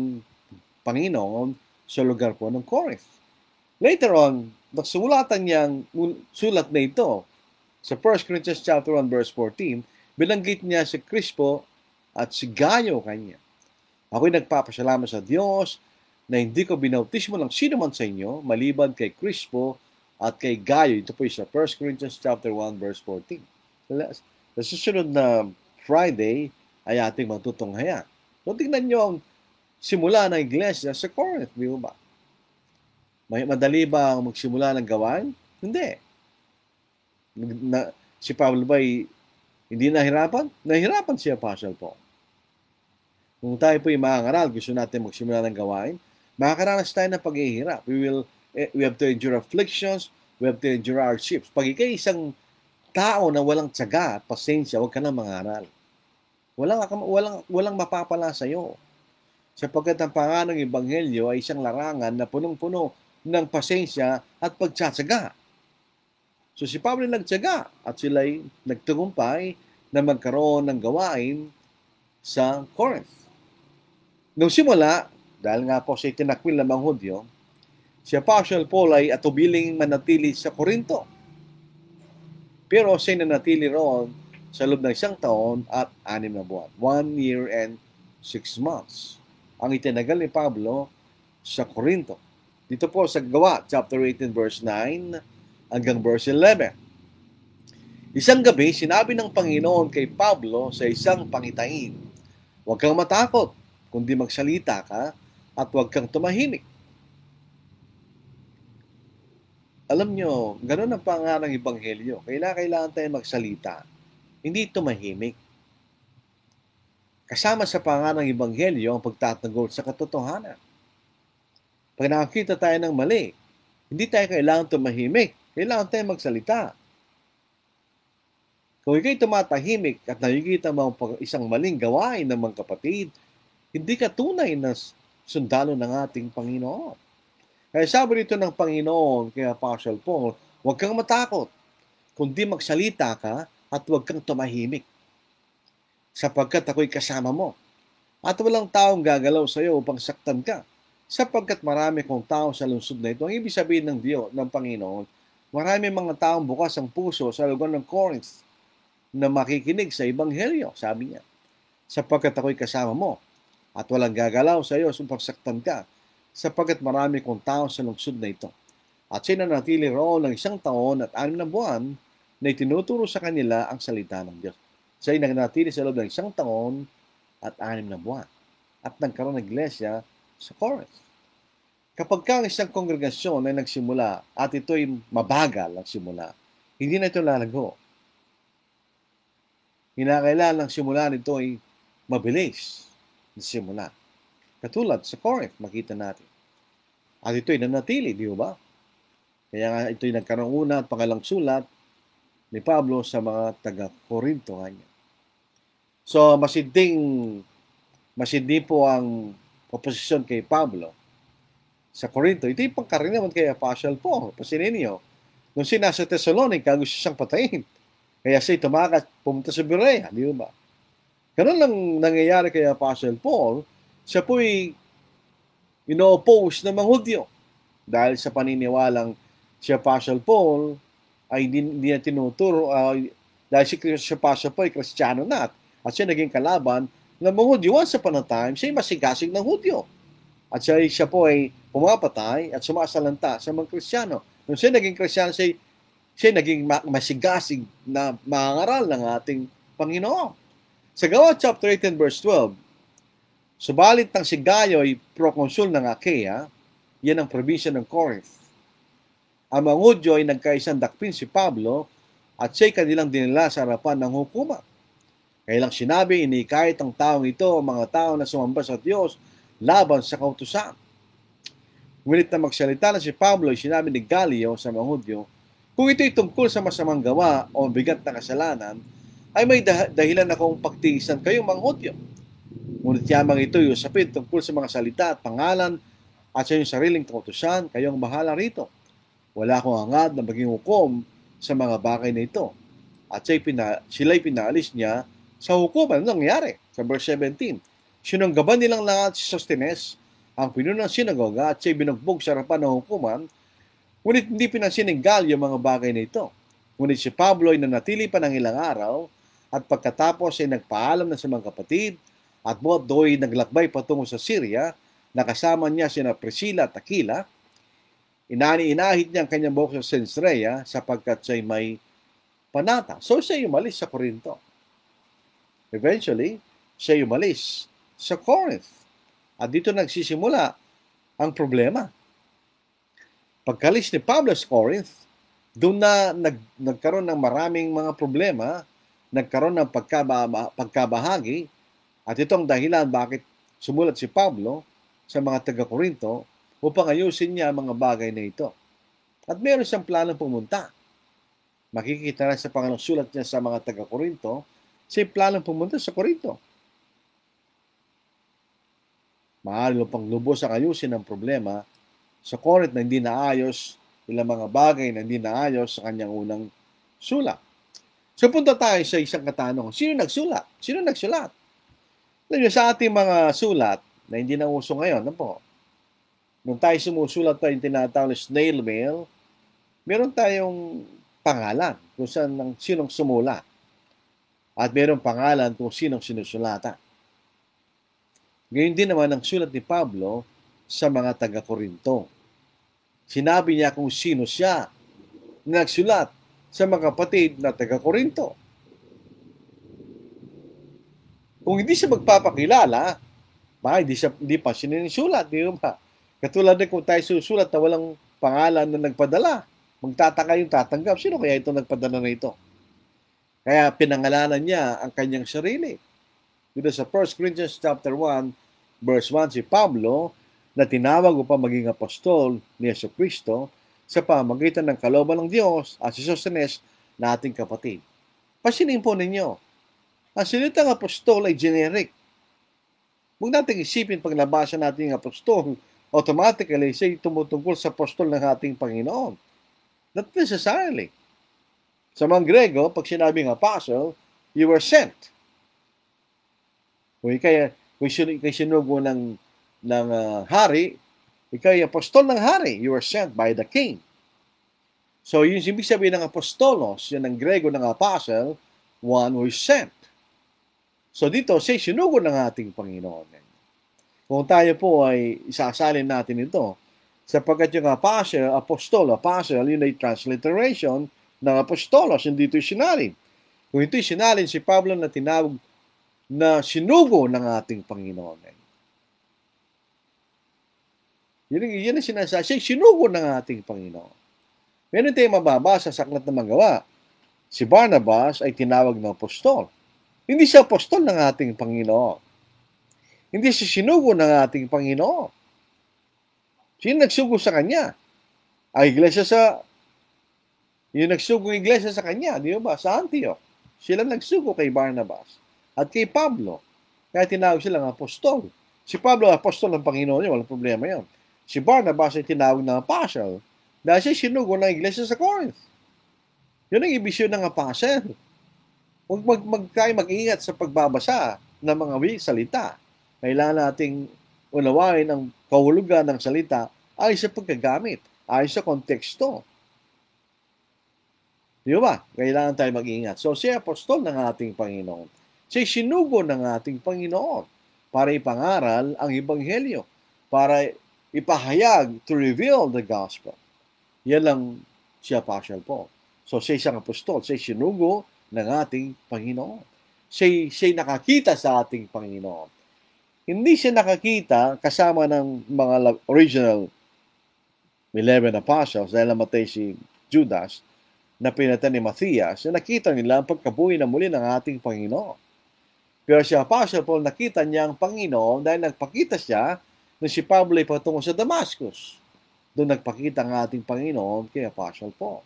Panginoon sa lugar po ng Corinth. Later on, nagsulatan niyang sulat na ito sa 1 Corinthians chapter 1 verse 14, binanggit niya si Crispo at si Gayo kanya. Ako'y nagpapasalamat sa Diyos na hindi ko binautismo ng sino man sa inyo maliban kay Crispo at kay Gayo. Ito po sa 1 Corinthians chapter 1 verse 14. Sa susunod na Friday ay ating matutunghayan. So tingnan nyo ang simula ng iglesia sa Corinth, di ba? Madali ba ang magsimula ng gawain? Hindi. Si Pablo ba hindi nahirapan? Nahirapan si Apostle Paul. Kung tayo po yung makangaral, gusto natin magsimula ng gawain, makakaranas tayo ng paghihirap. We have to endure afflictions, we have to endure hardships. Pag ikay isang tao na walang tiyaga at pasensya, huwag ka na mangaral. Walang mapapala sa iyo. Sapagkat ang pangalan ng Ebanghelyo ay isang larangan na punong-puno ng pasensya at pagtsatsaga. So si Pablo nagtsaga at sila'y nagtagumpay na magkaroon ng gawain sa Corinth. Nung simula, dahil nga po siya tinakwil ng mga Hudyo, si Apostle Paul ay atubiling manatili sa Korinto. Pero siya nanatili roon sa loob ng 1 taon at 6 na buwan. 1 year and 6 months. Ang itinagal ni Pablo sa Korinto. Dito po sa Gawa, chapter 18, verse 9 hanggang verse 11. Isang gabi, sinabi ng Panginoon kay Pablo sa isang pangitain, "Huwag kang matakot, kundi magsalita ka at huwag kang tumahimik." Alam nyo, ganun ang pangarang Ebanghelyo. Kailangan tayo magsalita, hindi tumahimik. Kasama sa pangarang Ebanghelyo ang pagtatanggol sa katotohanan. Pag nakakita tayo ng mali, hindi tayo kailangan tumahimik. Kailangan tayo magsalita. Kung ikaw'y tumatahimik at nakikita mo isang maling gawain ng mga kapatid, hindi ka tunay na sundalo ng ating Panginoon. Kaya sabi rito ng Panginoon kay Apostle Paul, huwag kang matakot, kundi magsalita ka at huwag kang tumahimik. Sapagkat ako'y kasama mo. At walang taong gagalaw sa iyo upang saktan ka. Sapagkat marami kong tao sa lungsod na ito. Ang ibig sabihin ng Diyos, ng Panginoon, marami mga taong bukas ang puso sa lugar ng Corinth na makikinig sa Ebanghelyo, sabi niya. Sapagkat ako'y kasama mo at walang gagalaw sa iyo upang saktan ka. Sapagkat marami kong tao sa lungsod na ito. At siya nanatili roon ng 1 taon at 6 na buwan na itinuturo sa kanila ang salita ng Diyos. Siya ay nanatili sa loob ng 1 taon at 6 na buwan. At nagkaroon ng iglesia sa Corinth. Kapag ka ang isang kongregasyon ay nagsimula at ito'y mabagal ang simula, hindi na ito lalago. Hinakailangan ng simula nito ay mabilis na simula. Katulad sa Corinth, makita natin. At ito'y nanatili, di ba? Kaya nga ito'y nagkaroon una at pangalang sulat ni Pablo sa mga taga-Korinto kanya. So, masindi po ang oposisyon kay Pablo sa Korinto. Ito yung pangkaraniwan kay Apostle Paul. Pasinin niyo, nung sinasa Thessalonica, gusto siyang patayin. Kaya siya tumakas, pumunta sa Berea, di ba? Ganun lang nangyayari kay Apostle Paul. Siya po'y ino-oppose ng mga Hudyo. Dahil sa paniniwalang si Apostle Paul ay hindi na tinuturo, dahil si Apostle Paul ay Kristiyano na at siya naging kalaban ng mga Hudyo. Once upon a time, siya ay masigasig ng Hudyo. At siya po ay pumapatay at sumasalanta sa mga Kristiyano. Nung siya naging Kristiyano, siya naging masigasig na mangaral ng ating Panginoon. Sa Gawa chapter 18 verse 12, subalit nang si Gayo ay prokonsul ng Achaia, yan ang probinsya ng Corinth. Ang mga Hudyo ay nagkaisang dakpin si Pablo at siya'y kanilang dinala sa harapan ng hukuma. Kaya lang sinabi, inikahit ang taong ito, ang mga tao na sumamba sa Diyos laban sa kautusan. Ngunit na magsalita na si Pablo ay sinabi ni Gallio sa mga Hudyo, kung ito'y tungkol sa masamang gawa o bigat na kasalanan, ay may dahilan akong pagtiisan kayong mga Hudyo. Ngunit yamang ito'y usapin tungkol sa mga salita at pangalan at sa inyong sariling kautusan, kayong bahala rito. Wala akong hangad na maging hukom sa mga bagay na ito. At sila'y pinaalis niya sa hukuman. Ano nangyari? Sa verse 17, sinunggaban nilang lahat si Sostenes, ang pinuno ng sinagoga, at siya'y binugbog sa harapan ng hukuman, ngunit hindi pinansin ng Gallio mga bagay na ito. Ngunit si Pablo ay nanatili pa ng ilang araw, at pagkatapos ay nagpaalam na sa mga kapatid, at buot do'y naglakbay patungo sa Syria, nakasama niya sina Priscilla at Aquila. Inahit niya ang kanyang buhok sa Cenchrea sapagkat siya'y may panata. So siya umalis sa Corinto. Eventually, siya umalis sa Corinth. At dito nagsisimula ang problema. Pagkalis ni Pablo sa Corinth, doon na nagkaroon ng maraming mga problema, nagkaroon ng pagkabahagi, at itong dahilan bakit sumulat si Pablo sa mga taga-Korinto upang ayusin niya ang mga bagay na ito. At meron siyang planong pumunta. Makikita na sa pangalang sulat niya sa mga taga-Korinto, siya planong pumunta sa Korinto. Maaari pang lubos ang ayusin ang problema sa Corinth na hindi naayos, ilang mga bagay na hindi naayos sa kanyang unang sulat. So punta tayo sa isang katanungan. Sino nagsulat? Sino nagsulat? Alam niyo, sa ating mga sulat, na hindi na uso ngayon. Ano po? Nung tayo sumusulat pa yung tinatawag na snail mail, meron tayong pangalan kung saan ng sinong sumula. At meron pangalan kung sinong sinusulatan. Ngayon din naman ang sulat ni Pablo sa mga taga-Korinto. Sinabi niya kung sino siya na nagsulat sa mga kapatid na taga-Korinto. Kung hindi siya magpapakilala, hindi pa sinusulat, di ba? Katulad na kung tayo susulat na walang pangalan na nagpadala, magtataka yung tatanggap. Sino kaya ito nagpadala na ito? Kaya pinangalanan niya ang kanyang sarili. Dito sa 1 Corinthians chapter 1, verse 1, si Pablo, na tinawag upang maging apostol ni Jesucristo sa pamamagitan ng kalooban ng Diyos at si Sostenes na ating kapatid. Pasinin po ninyo, ang salitang apostol ay generic. Huwag natin isipin pag nabasa natin yung apostol, automatically siya tumutungkol sa apostol ng ating Panginoon. Not necessarily. Sa mga Grego, pag sinabing apostle, you were sent. Kung ikay sinugo ng hari, ikay apostol ng hari. You were sent by the king. So, yung ibig sabihin ng apostolos, yan ang Grego ng apostle, one who is sent. So, dito, siya sinugo ng ating Panginoon. Kung tayo po ay isasalin natin ito, sapagkat yung apostle, yun ay transliteration ng apostolos, hindi ito'y sinalin. Kung ito'y sinalin, si Pablo na tinawag na sinugo ng ating Panginoon. Yun ang sinasabi. Siya sinugo ng ating Panginoon. Meron tayong mababasa sa Aklat ng Mga-Gawa. Si Barnabas ay tinawag na apostol. Hindi siya apostol ng ating Panginoon. Hindi siya sinugo ng ating Panginoon. Sino nagsugo sa kanya? Ang iglesia yung nagsugong iglesia sa kanya, di ba? Sa Antioch. Sila nagsugo kay Barnabas at kay Pablo. Kaya tinawag silang apostol. Si Pablo, apostol ng Panginoon niya, walang problema yon. Si Barnabas ay tinawag ng apostle dahil siya sinugo ng iglesia sa Corinth. Yun ang ibig ng apostle. Huwag mag-ingat sa pagbabasa ng mga salita. Kailangan nating unawain ang kahulugan ng salita ay sa pagkagamit, ay sa konteksto. Di ba? Kailangan tayo mag-ingat. So, siya apostol ng ating Panginoon. Siya sinugo ng ating Panginoon para ipangaral ang Ebanghelyo, para ipahayag, to reveal the gospel. Yan lang siya apostle po. So, siya isang apostol. Siya sinugo ng ating Panginoon. Siya nakakita sa ating Panginoon. Hindi siya nakakita kasama ng mga original 11 apostles dahil namatay si Judas na pinatan ni Matthias, nakita nila ang pagkabuhay na muli ng ating Panginoon. Pero si Apostle Paul, nakita niya ang Panginoon dahil nagpakita siya nung si Pablo ay patungo sa Damascus. Doon nagpakita ang ating Panginoon kay Apostle Paul.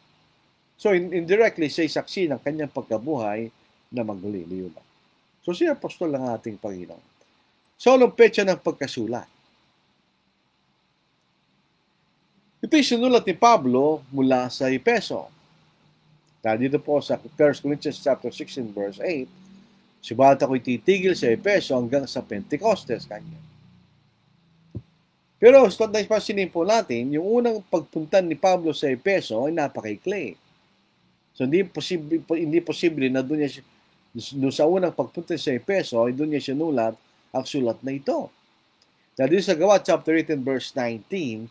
So indirectly, siya saksi ng kanyang pagkabuhay na magmuli. So siya apostol ng ating Panginoon. So, anong petsa ng pagkasulat? Ito'y sinulat ni Pablo mula sa Efeso. Dito po sa 1 Corinthians chapter 16 verse 8, subalit ako'y titigil sa Efeso hanggang sa Pentecostes kanya. Pero pansinin po natin, yung unang pagpunta ni Pablo sa Efeso ay napakaikli. So hindi posible na doon sa unang pagpunta sa Efeso ay doon niya sinulat ang sulat na ito. Dahil sa Gawa chapter 18 verse 19,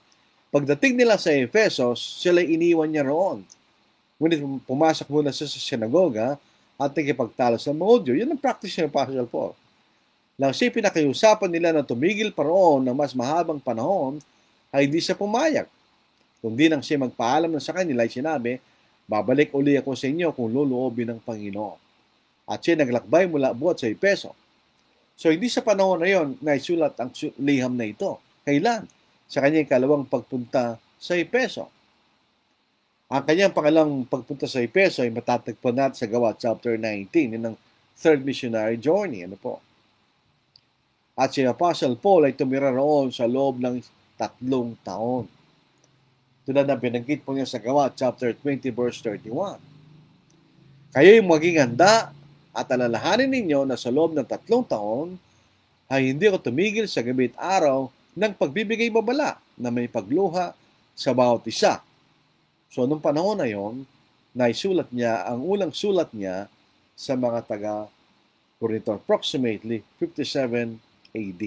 pagdating nila sa Efesos, sila iniwan niya roon. Ngunit pumasok muna sa sinagoga at nagkipagtalo sa mga Hudyo. Yun ang practice ng Apostle Paul. Nang siya pinakiusapan nila na tumigil pa roon ng mas mahabang panahon, ay di siya pumayag. Kundi nang siya magpaalam na sa kanila, ay sinabi, babalik uli ako sa inyo kung luluobin ng Panginoon. At siya naglakbay mula buhat sa Efeso. So, hindi sa panahon na yon na isulat ang liham na ito. Kailan? Sa kanyang ikalawang pagpunta sa Efeso. Ang kanyang pangalang pagpunta sa Efeso ay matatagpuan natin sa Gawa chapter 19, yun ang third missionary journey. Ano po? At si Apostle Paul ay tumira roon sa loob ng 3 taon. Tulad na binanggit po niya sa Gawa chapter 20 verse 31. Kayo'y maging handa at alalahanin ninyo na sa loob ng 3 taon ay hindi ako tumigil sa gabi at araw ng pagbibigay babala na may pagluha sa bawat isa. So, nung panahon na yon, naisulat niya, ang unang sulat niya sa mga taga-Corinto, approximately 57 AD.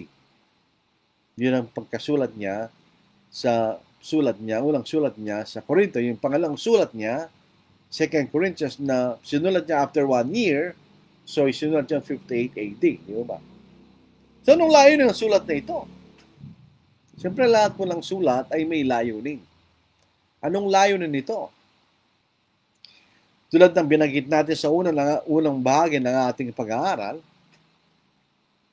Yun ang pagkasulat niya unang sulat niya sa Corinto. Yung pangalang sulat niya, 2 Corinthians, na sinulat niya after 1 year, so sinulat niya 58 AD. Di ba? So, anong layunin ng sulat na ito? Siyempre, lahat po ng sulat ay may layunin. Anong layunin nito? Tulad ng binanggit natin sa unang bahagi ng ating pag-aaral,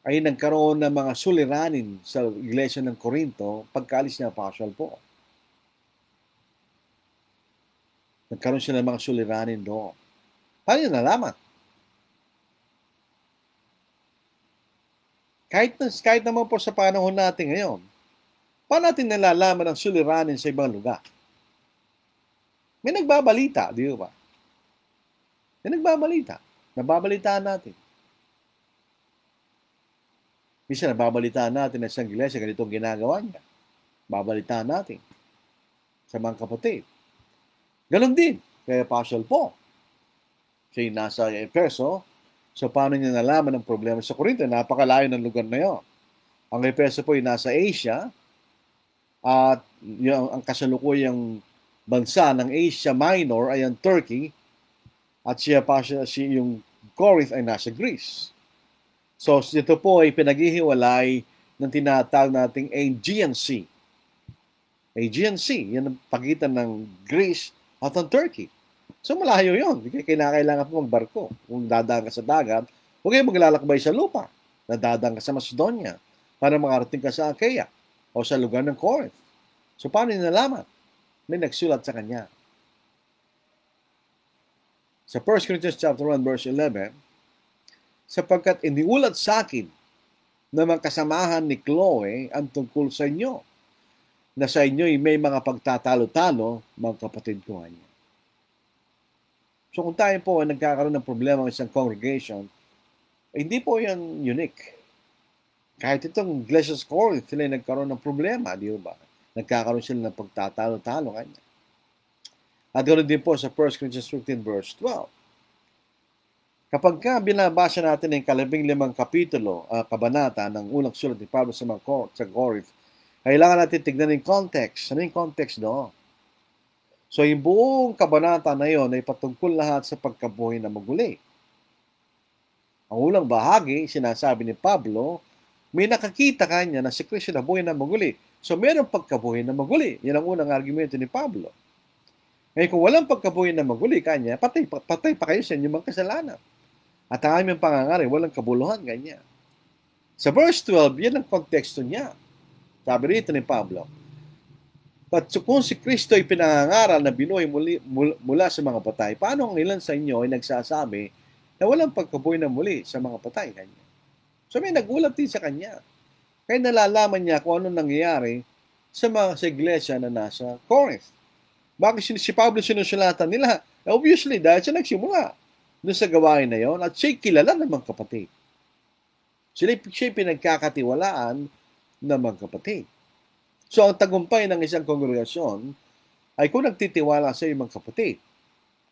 ay nagkaroon ng mga suliranin sa iglesia ng Corinto pagkaalis ni Apostle Paul. Nagkaroon sila ng mga suliranin doon. Paano yun nalaman? Kahit naman po sa panahon natin ngayon, paano natin nalalaman ang suliranin sa ibang lugar? May nagbabalita, di ba? May nagbabalita. Nababalitaan natin. Minsan nababalitaan natin na isang iglesia ganitong ginagawa niya. Babalitaan natin sa mga kapatid. Ganon din kay Apostle Paul. Siya nasa Efeso. So paano niya nalaman ang problema sa Corinto? Napakalayo ng lugar na yon. Ang Efeso po ay nasa Asia. At ang kasalukuyang bansa ng Asia Minor ay ang Turkey. At yung Corinth ay nasa Greece. So, ito po ay pinaghihiwalay ng tinatawag nating Aegean Sea. Aegean Sea, yan ang pagitan ng Greece at ng Turkey. So, malayo yun. Hindi kailangan po magbarko. Kung dadaan ka sa dagat, huwag kayong maglalakbay sa lupa. Dadaan ka sa Macedonia para makarating ka sa Achaia o sa lugar ng Corinth. So, paano nyo nalaman? May nagsulat sa kanya. Sa 1 Corinthians chapter 1, verse 11, sapagkat iniulat sa akin na mga kasamahan ni Chloe ang tungkol sa inyo, na sa inyo may mga pagtatalo-talo, mga kapatid ko niya. So kung tayo po ay nagkakaroon ng problema ng isang congregation, hindi po yan unique. Kahit itong Iglesia sa Corinth, sila nagkaroon ng problema, di ba? Nagkakaroon sila ng pagtatalo-talo kanya. At ganoon din po sa 1 Corinthians 15 verse 12. Kapag binabasa natin ang 15 kapitulo, kabanata ng unang sulat ni Pablo sa Corinth, kailangan natin tignan yung context. Ano yung context doon? So, yung buong kabanata na yon ay patungkol lahat sa pagkabuhay na maguli. Ang unang bahagi, sinasabi ni Pablo, may nakakita kanya na si Kristo na buhay na maguli. So, mayroong pagkabuhay na maguli. Yan ang unang argumento ni Pablo. Ngayon, kung walang pagkabuhay na maguli kanya, patay pa kayo sa inyong mga kasalanan. At ang aming pangangaral, walang kabuluhan, ganyan. Sa verse 12, yan ang konteksto niya. Sabi rito ni Pablo, but kung si Kristo ay pinangangaral na binuhay mula sa mga patay, paano ang ilan sa inyo ay nagsasabi na walang pagkabuhay na muli sa mga patay, ganyan? So may nagulat din sa kanya. Kaya nalalaman niya kung ano nangyayari sa mga iglesia na nasa Corinth. Bakit si Pablo sinusulatan nila? Obviously, dahil siya nagsimula doon sa gawain na yon at siya'y kilala ng mga kapatid. Siya'y pinagkakatiwalaan ng mga kapatid. So, ang tagumpay ng isang kongregasyon ay kung nagtitiwala sa mga kapatid,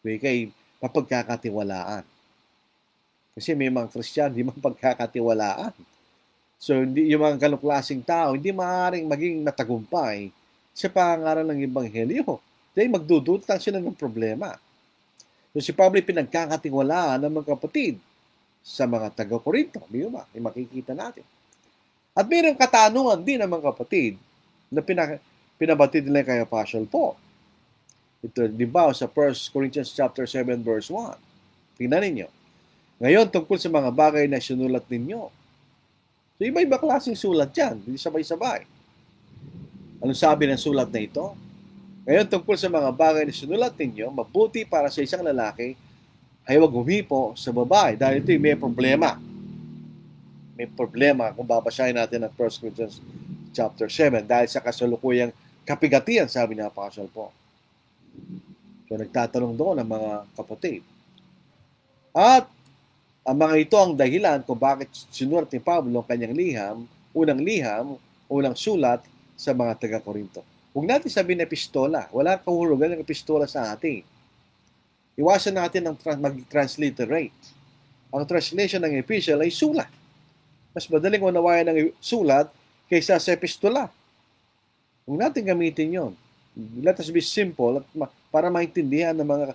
kay mapagkakatiwalaan. Kasi may mga Kristiyano, hindi mapagkakatiwalaan. So, yung mga kaluklasing tao, hindi maaaring maging matagumpay sa pangaral ng Ebanghelyo. Dahil magdudulot lang sila ng problema. So si Pablo pinagkakatiwalaan ng mga kapatid sa mga taga-Corinto. Di ba? Ay makikita natin. At mayroong katanungan din ng mga kapatid na pinabatid nila kay Apostle Paul. Ito, di ba, sa 1 Corinthians chapter 7 verse 1. Tingnan ninyo. Ngayon, tungkol sa mga bagay na sinulat ninyo. So iba-iba klaseng sulat yan. Hindi sabay-sabay. Anong sabi ng sulat na ito? Ngayon, tungkol sa mga bagay na sinulat ninyo, mabuti para sa isang lalaki ay huwag humipo sa babae dahil ito'y may problema. May problema kung babasahin natin ang 1 Corinthians chapter 7 dahil sa kasalukuyang kapigatian, sabi ni Apostle Paul. So, nagtatanong doon ang mga kapatid. At Ang mga ito ang dahilan kung bakit sinulat ni Pablo ang kanyang unang sulat sa mga taga-Korinto. Huwag natin sabihin na epistola. Wala kahulugan ng epistola sa atin. Iwasan natin ang mag-transliterate. Ang translation ng epistle ay sulat. Mas madaling unawayan ng sulat kaysa sa epistola. Huwag natin gamitin yon. Let us be simple at para maintindihan ng mga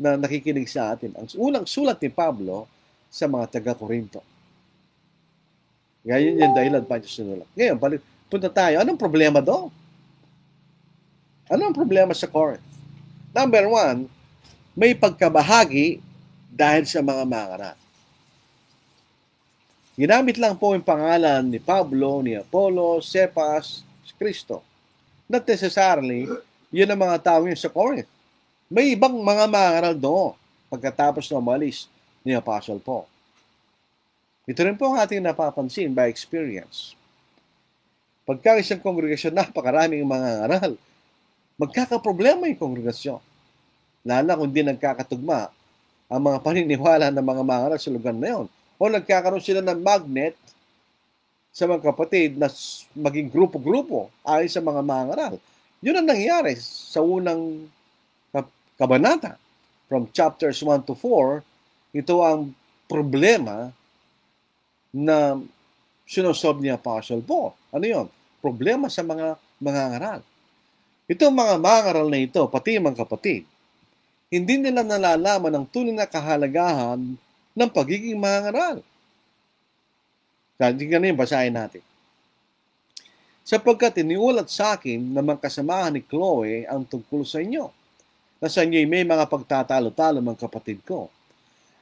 na nakikinig sa atin. Ang unang sulat ni Pablo sa mga taga-Korinto. Ngayon yung dahilan pa niya sinulat. Ngayon, punta tayo. Anong problema doon? Anong problema sa Corinth? Number one, may pagkabahagi dahil sa mga mangaral. Ginamit lang po yung pangalan ni Pablo, ni Apollo, Cephas, Kristo. Not necessarily, yun ang mga tao yun sa Corinth. May ibang mga mangaral doon pagkatapos na umalis ni Apostle Paul. Ito rin po ang ating napapansin by experience. Pagka isang kongregasyon napakaraming mga aral, magkakaproblema yung kongregasyon. Lalo kung di nagkakatugma ang mga paniniwala ng mga mangaral sa lugar na yun. O nagkakaroon sila ng magnet sa mga kapatid na maging grupo-grupo ayon sa mga mangaral. Yun ang nangyari sa unang kabanata. From chapters 1 to 4, ito ang problema na sinosolve ni Apostle Paul. Ano yun? Problema sa mga mangangaral. Itong mga mangangaral na ito, pati mga kapatid, hindi nila nalalaman ang tunay na kahalagahan ng pagiging mangangaral. Tingnan niyo, basahin natin. Sapagkat iniulat sa akin na mga kasamahan ni Chloe ang tungkol sa inyo, na sa inyo'y may mga pagtatalo-talo mga kapatid ko.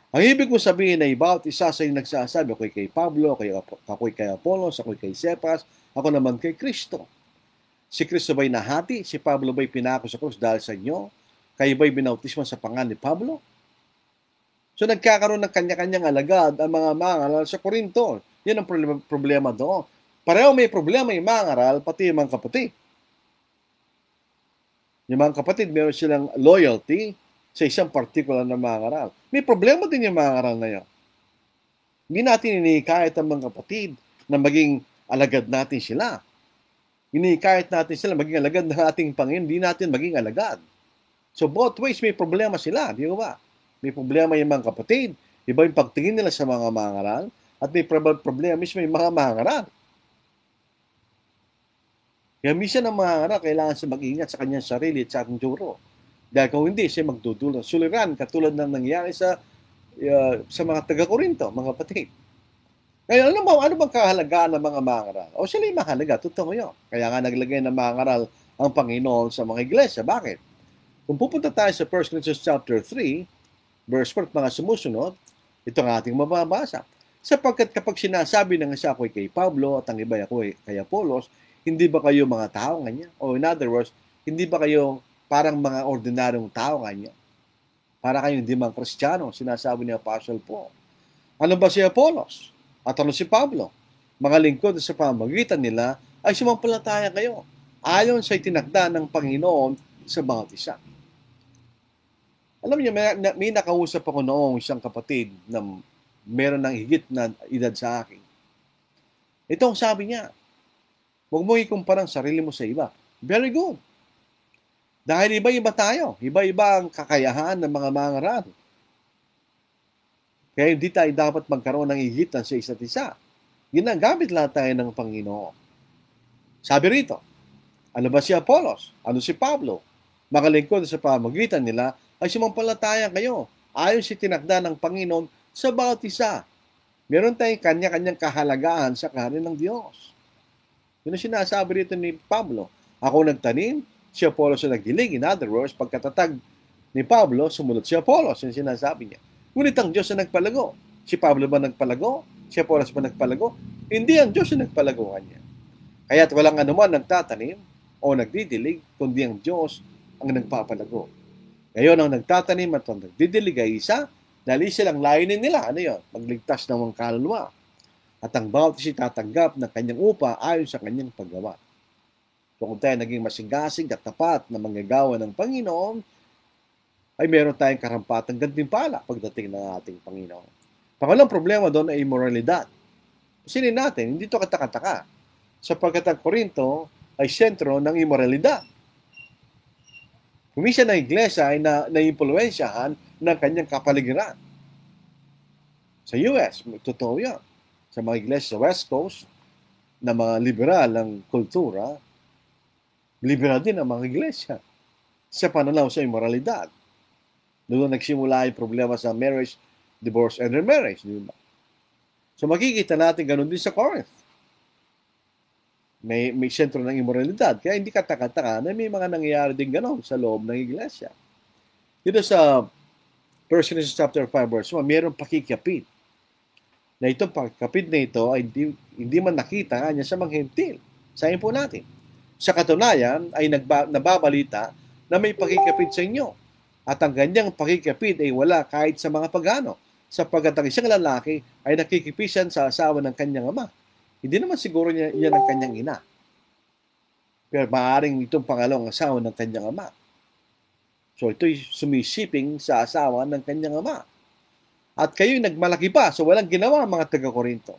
Ang ibig ko sabihin ay bawat isa sa inyo nagsasabi, ako'y kay Pablo, ako'y kay Apollos, ako'y kay Cephas, ako naman kay Kristo. Si Kristo ba'y nahati? Si Pablo ba'y pinako sa krus dahil sa inyo? Kayo ba'y binautismo sa pangalan ni Pablo? So nagkakaroon ng kanya-kanyang alagad ang mga mangaral sa Korinto. Yan ang problema doon. Pareho may problema yung mangaral, pati yung mga kapatid. Yung mga kapatid, meron silang loyalty sa isang particular na mangaral. May problema din yung mangaral na yun. Hindi natin inikayat ang mga kapatid na maging alagad natin sila. Inikayat natin sila maging alagad ng ating Panginoon, hindi natin maging alagad. So both ways may problema sila, di ba? May problema yung mga kapatid, iba yung pagtingin nila sa mga mangaral, at may problema mismo yung mga mangaral. Kaya minsan ang mangaral kailangan siya mag-ingat sa kanyang sarili at sa ating duro. Dahil kung hindi, siya magdudulot. Suliran, katulad ng nangyari sa mga taga-Korinto, mga kapatid. Ngayon, ano bang kahalagaan ng mga mangaral? O sila yung mahalaga, totoo yun. Kaya nga naglagay ng mangaral ang Panginoon sa mga iglesia. Bakit? Kung pupunta tayo sa 1 Corinthians chapter 3, verse 4, mga sumusunod, ito ang ating mababasa. Sapagkat kapag sinasabi ng isa ako'y kay Pablo at ang iba ako'y kay Apollos, hindi ba kayo mga tao kanya? O in other words, hindi ba kayo parang mga ordinaryong tao kanya? Para kayong hindi mga Kristiyano, sinasabi ni Apostle Paul. Ano ba si Apollos? At ano si Pablo? Mga lingkod sa pamagitan nila ay sumampalataya kayo ayon sa itinakda ng Panginoon sa bawat isa. Alam niyo, may nakausap ako noong isang kapatid na meron ng higit na edad sa akin. Ito ang sabi niya, huwag mo ikumpara ang sarili mo sa iba. Very good. Dahil iba-iba tayo. Iba-iba ang kakayahan ng mga mangaral. Kaya hindi tayo dapat magkaroon ng higitan sa isa't isa. Ginagamit lahat tayo ng Panginoon. Sabi rito, ano ba si Apollos? Ano si Pablo? Mga lingkod sa pamagitan nila ay sumampalataya kayo ayon sa tinakda ng Panginoon sa bawat isa. Meron tayong kanya-kanyang kahalagahan sa kaharian ng Diyos. Yun ang sinasabi rito ni Pablo. Ako nagtanim, si Apollos ang nagdilig. In other words, pagkatatag ni Pablo, sumunod si Apollos. Yun sinasabi niya. Ngunit ang Diyos ang nagpalago. Si Pablo ba nagpalago? Si Apollos ba nagpalago? Hindi, ang Diyos ang nagpalago kanya. Kaya't walang anuman nagtatanim o nagdidilig, kundi ang Diyos ang nagpapalago. Ngayon, ang nagtatanim at ang nagdidilig ay isa, dahil silang layunin nila. Ano yun? Magligtas ng mga kaluluwa. At ang bawat isa tatanggap ng kanyang upa ayon sa kanyang paggawa. So kung tayo naging masigasig at tapat na manggagawa ng Panginoon, ay meron tayong karampatang gantimpala pagdating ng ating Panginoon. Pangalang problema doon ay immoralidad. Isinin natin, hindi ito kataka-taka. Sapagkat ang Korinto ay sentro ng immoralidad. Minsan ang iglesia ay naimpluwensyahan ng kanyang kapaligiran. Sa US, totoo yan. Sa mga iglesia sa West Coast, na mga liberal ang kultura, liberal din ang mga iglesia sa pananaw sa immoralidad. Doon nagsimula yung problema sa marriage, divorce, and remarriage. Di ba? So makikita natin ganun din sa Corinth. May sentro ng immoralidad. Kaya hindi kataka-taka na may mga nangyayari din ganun sa loob ng iglesia. Dito sa 1 Corinthians chapter 5 verse 1, mayroong pakikapit. Na itong pakikapit na ito ay hindi man nakita niya sa mga hentil. Sayin po natin. Sa katunayan ay nababalita na may pakikapit sa inyo. At ang ganyang pakikapit ay wala kahit sa mga pagano. Sapagkat ang isang lalaki ay nakikipisan sa asawa ng kanyang ama. Hindi naman siguro niya yan ang kanyang ina. Pero maaaring itong pangalawang asawa ng kanyang ama. So ito'y sumisiping sa asawa ng kanyang ama. At kayo'y nagmalaki pa, so walang ginawa mga taga-Korinto.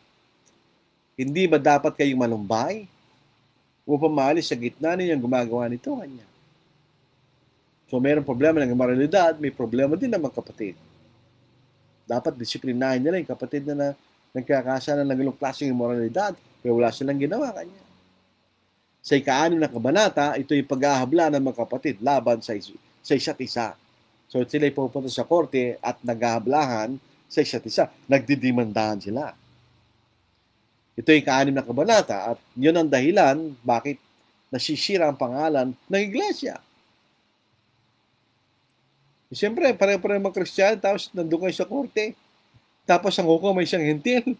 Hindi ba dapat kayong malumbay upang maalis sa gitna ninyong gumagawa nito kanya? So mayroong problema ng immoralidad, may problema din ng mga kapatid. Dapat disiplinahin nila yung kapatid na nagkakasala ng ganung klaseng immoralidad, pero wala silang ginawa kanya. Sa ika-6 na kabanata, ito yung pag-ahabla ng mga kapatid laban sa isa't isa. So sila'y pupunta sa korte at naghahablahan sa isa't isa. Nagdidimandahan sila. Ito yung ika-6 na kabanata at yun ang dahilan bakit nasisira ang pangalan ng iglesia. Siyempre, pare-pare mga Kristiyano, tapos nandun kayo sa korte. Tapos ang hukom ay siyang hentil.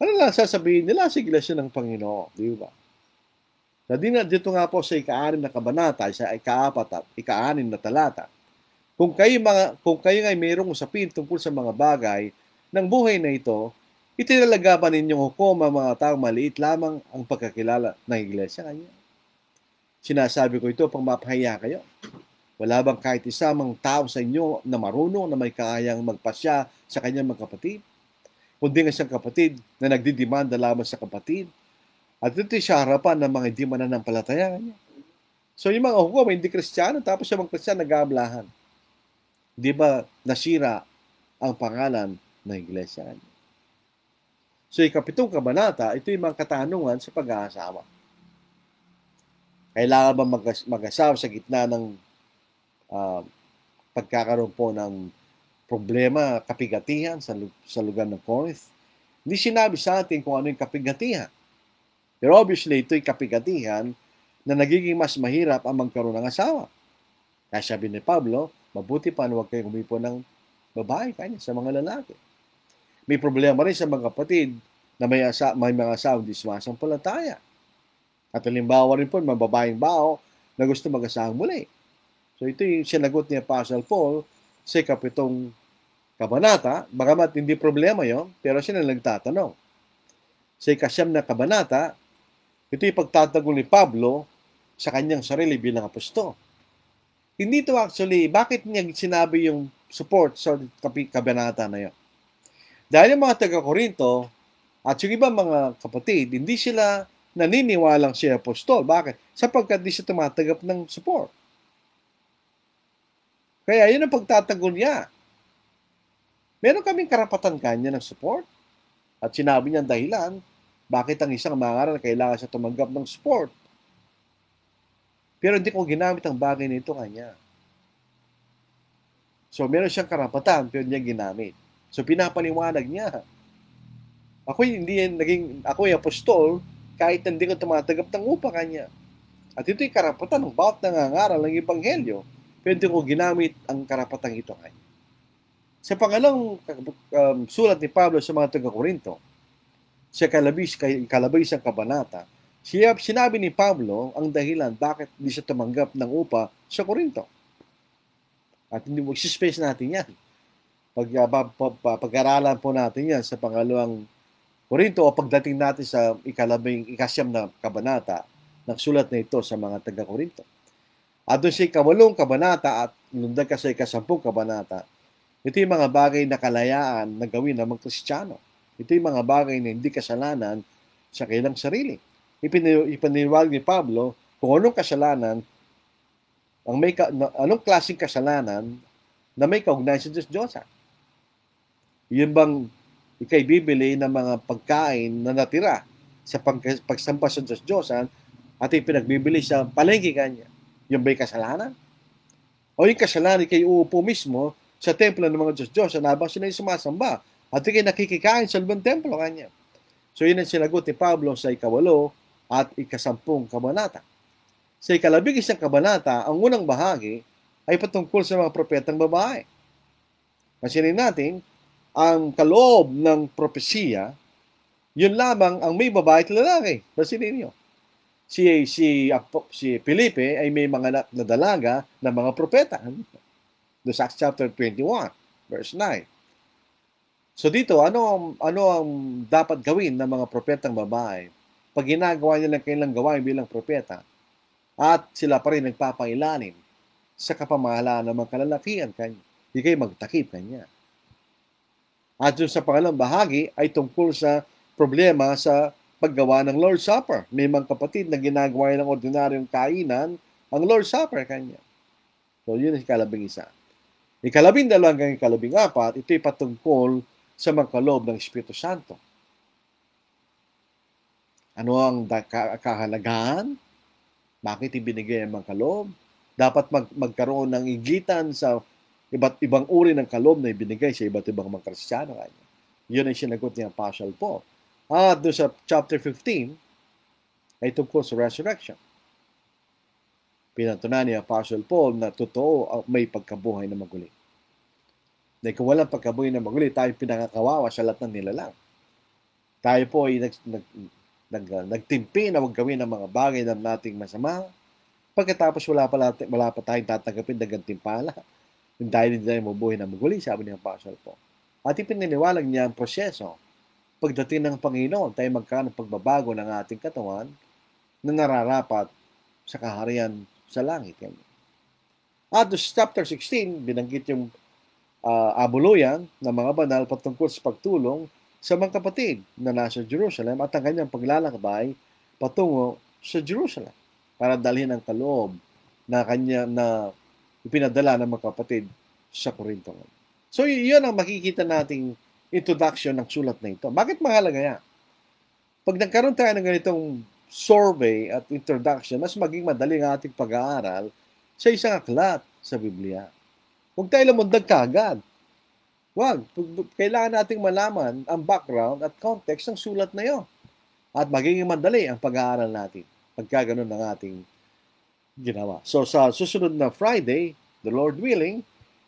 Ano lang sasabihin nila sa iglesia ng Panginoon? Di ba? Dito nga po sa ika-6 na kabanata, sa ika-4 at ika-6 na talata, kung kayo ay mayroong usapin tungkol sa mga bagay ng buhay na ito, itinalagaban ninyong hukom ang mga taong maliit lamang ang pagkakilala ng iglesia kanya. Sinasabi ko ito pang mapahiya kayo. Wala bang kahit isamang tao sa inyo na marunong na may kayang magpasya sa kanyang mga kapatid? Kundi nga siyang kapatid na nagdidemanda lamang sa kapatid. At ito'y sa harapan ng mga hindi mananampalataya kanya. So yung mga hukom, hindi Kristiyano, tapos yung mga Kristiyano nag-aablahan. Di ba nasira ang pangalan ng iglesia kanya? So yung 7 kabanata, ito yung mga katanungan sa pag-aasawa. Kailangan ba mag-asawa sa gitna ng pagkakaroon po ng problema, kapigatihan sa lugar ng Corinth? Hindi sinabi sa atin kung ano yung kapigatihan. Pero obviously, ito'y kapigatihan na nagiging mas mahirap ang magkaroon ng asawa. Kaya sabi ni Pablo, mabuti pa na huwag kayong humipo ng babae kanya sa mga lalaki. May problema rin sa mga kapatid na may mga asawa hindi sumasampalataya. At halimbawa rin po, mga babaeng bao na gusto mag-asawa muli. So ito yung sinagot ni Apostle Paul sa 7 kabanata. Bagamat hindi problema yon, pero siya na nagtatanong. Sa 9 na kabanata, ito yung pagtatagol ni Pablo sa kanyang sarili bilang apostol. Hindi ito actually, bakit niya sinabi yung support sa kabanata na yon? Dahil yung mga taga-Korinto at yung ibang mga kapatid, hindi sila naniniwalang siya apostol. Bakit? Sapagkat di siya tumatanggap ng support. Kaya yun ang pagtatagol niya. Meron kaming karapatan kanya ng support. At sinabi niya ang dahilan, bakit ang isang mangaral kailangan siya tumanggap ng support. Pero hindi ko ginamit ang bagay nito kanya. So meron siyang karapatan, pero niya ginamit. So pinapaliwanag niya. Ako'y apostol, kahit hindi ko tumatanggap ng upa kanya. At ito'y karapatan ng bawat nangangaral ng Ebanghelyo. Pero hindi ko ginamit ang karapatang ito kanya. Sa pangalawang sulat ni Pablo sa mga taga-Korinto, sa kalabisang kabanata, sinabi ni Pablo ang dahilan bakit hindi siya tumanggap ng upa sa Korinto. At hindi mo space natin yan. Pag-aralan po natin yan sa pangalawang Korinto o pagdating natin sa ikasyam na kabanata ng sulat na ito sa mga taga-Korinto. At doon sa 8 kabanata at lundag ka sa 10 kabanata, Ito yung mga bagay na kalayaan na gawin ng mga Kristiyano. Ito yung mga bagay na hindi kasalanan sa kanilang sarili. Ipininiwag ni Pablo kung anong kasalanan, anong klaseng kasalanan na may kaugnayan sa Diyos-Diyosan. Yun bang ikay bibili ng mga pagkain na natira sa pagsampa sa Diyos-Diyosan at ipinagbibili sa palengke kanya? Yung ba'y kasalanan? O yung kasalanan ikay uupo mismo sa templo ng mga Diyos-Diyosan habang sila yung sumasamba at ikay nakikikain sa lubang templo kanya? So yun ang sinagot ni Pablo sa 8 at 10 kabanata. Sa 11 kabanata, ang unang bahagi ay patungkol sa mga propetang babae. Pansinin natin, ang kaloob ng propesiya, yun lamang ang may babae at lalaki. Pansinin niyo. Si Felipe ay may mga nadalaga na mga propeta. The Acts chapter 21, verse 9. So dito, ano ang dapat gawin ng mga propetang babae pag ginagawa nila kanilang gawain bilang propeta at sila pa rin nagpapailalim sa kapamahalaan ng mga kalalakihan kanya? Hindi kayo magtakip kanya. At yung sa pangalang bahagi ay tungkol sa problema sa paggawa ng Lord's Supper. May mga kapatid na ginagawa ng ordinaryong kainan ang Lord's Supper kanya. So yun ang 11. 12 hanggang 14, ito'y patungkol sa mga kaloob ng Espiritu Santo. Ano ang kahalagahan? Bakit ibinigay ang mga kaloob? Dapat magkaroon ng igitan sa iba't ibang uri ng kaloob na ibinigay sa iba't ibang mga Kristiyano. Yun ang sinagot ni Apostle Paul. At doon sa chapter 15, ay tungkol sa resurrection. Pinatunayan ni Apostle Paul na totoo may pagkabuhay na maguli. Dahil kung walang pagkabuhay na maguli, tayo pinakakawawa sa lahat ng nilalang. Tayo po ay nagtimpi na huwag gawin ang mga bagay na nating masama. Pagkatapos wala pa tayong tatanggapin ng gantimpala. Dahil hindi tayo mabuhay na maguli, sabi ni Apostle Paul. At ipininiwalag niya ang proseso. Pagdating ng Panginoon, tayo magkaroon ng pagbabago ng ating katawan na nararapat sa kaharian sa langit. At sa chapter 16, binanggit yung abuluyan ng mga banal patungkol sa pagtulong sa mga kapatid na nasa Jerusalem at ang kanyang paglalakbay patungo sa Jerusalem para dalhin ang kaloob na ipinadala ng mga kapatid sa Corinto. So, yun ang makikita nating introduction ng sulat na ito. Bakit mahalaga yan? Pag nagkaroon tayo ng ganitong survey at introduction, mas maging madali ang ating pag-aaral sa isang aklat sa Biblia. Huwag tayo lumundag kaagad. Huwag. Kailangan nating malaman ang background at context ng sulat na yun. At magiging madali ang pag-aaral natin pagka ganun ang ating ginawa. So sa susunod na Friday, the Lord willing,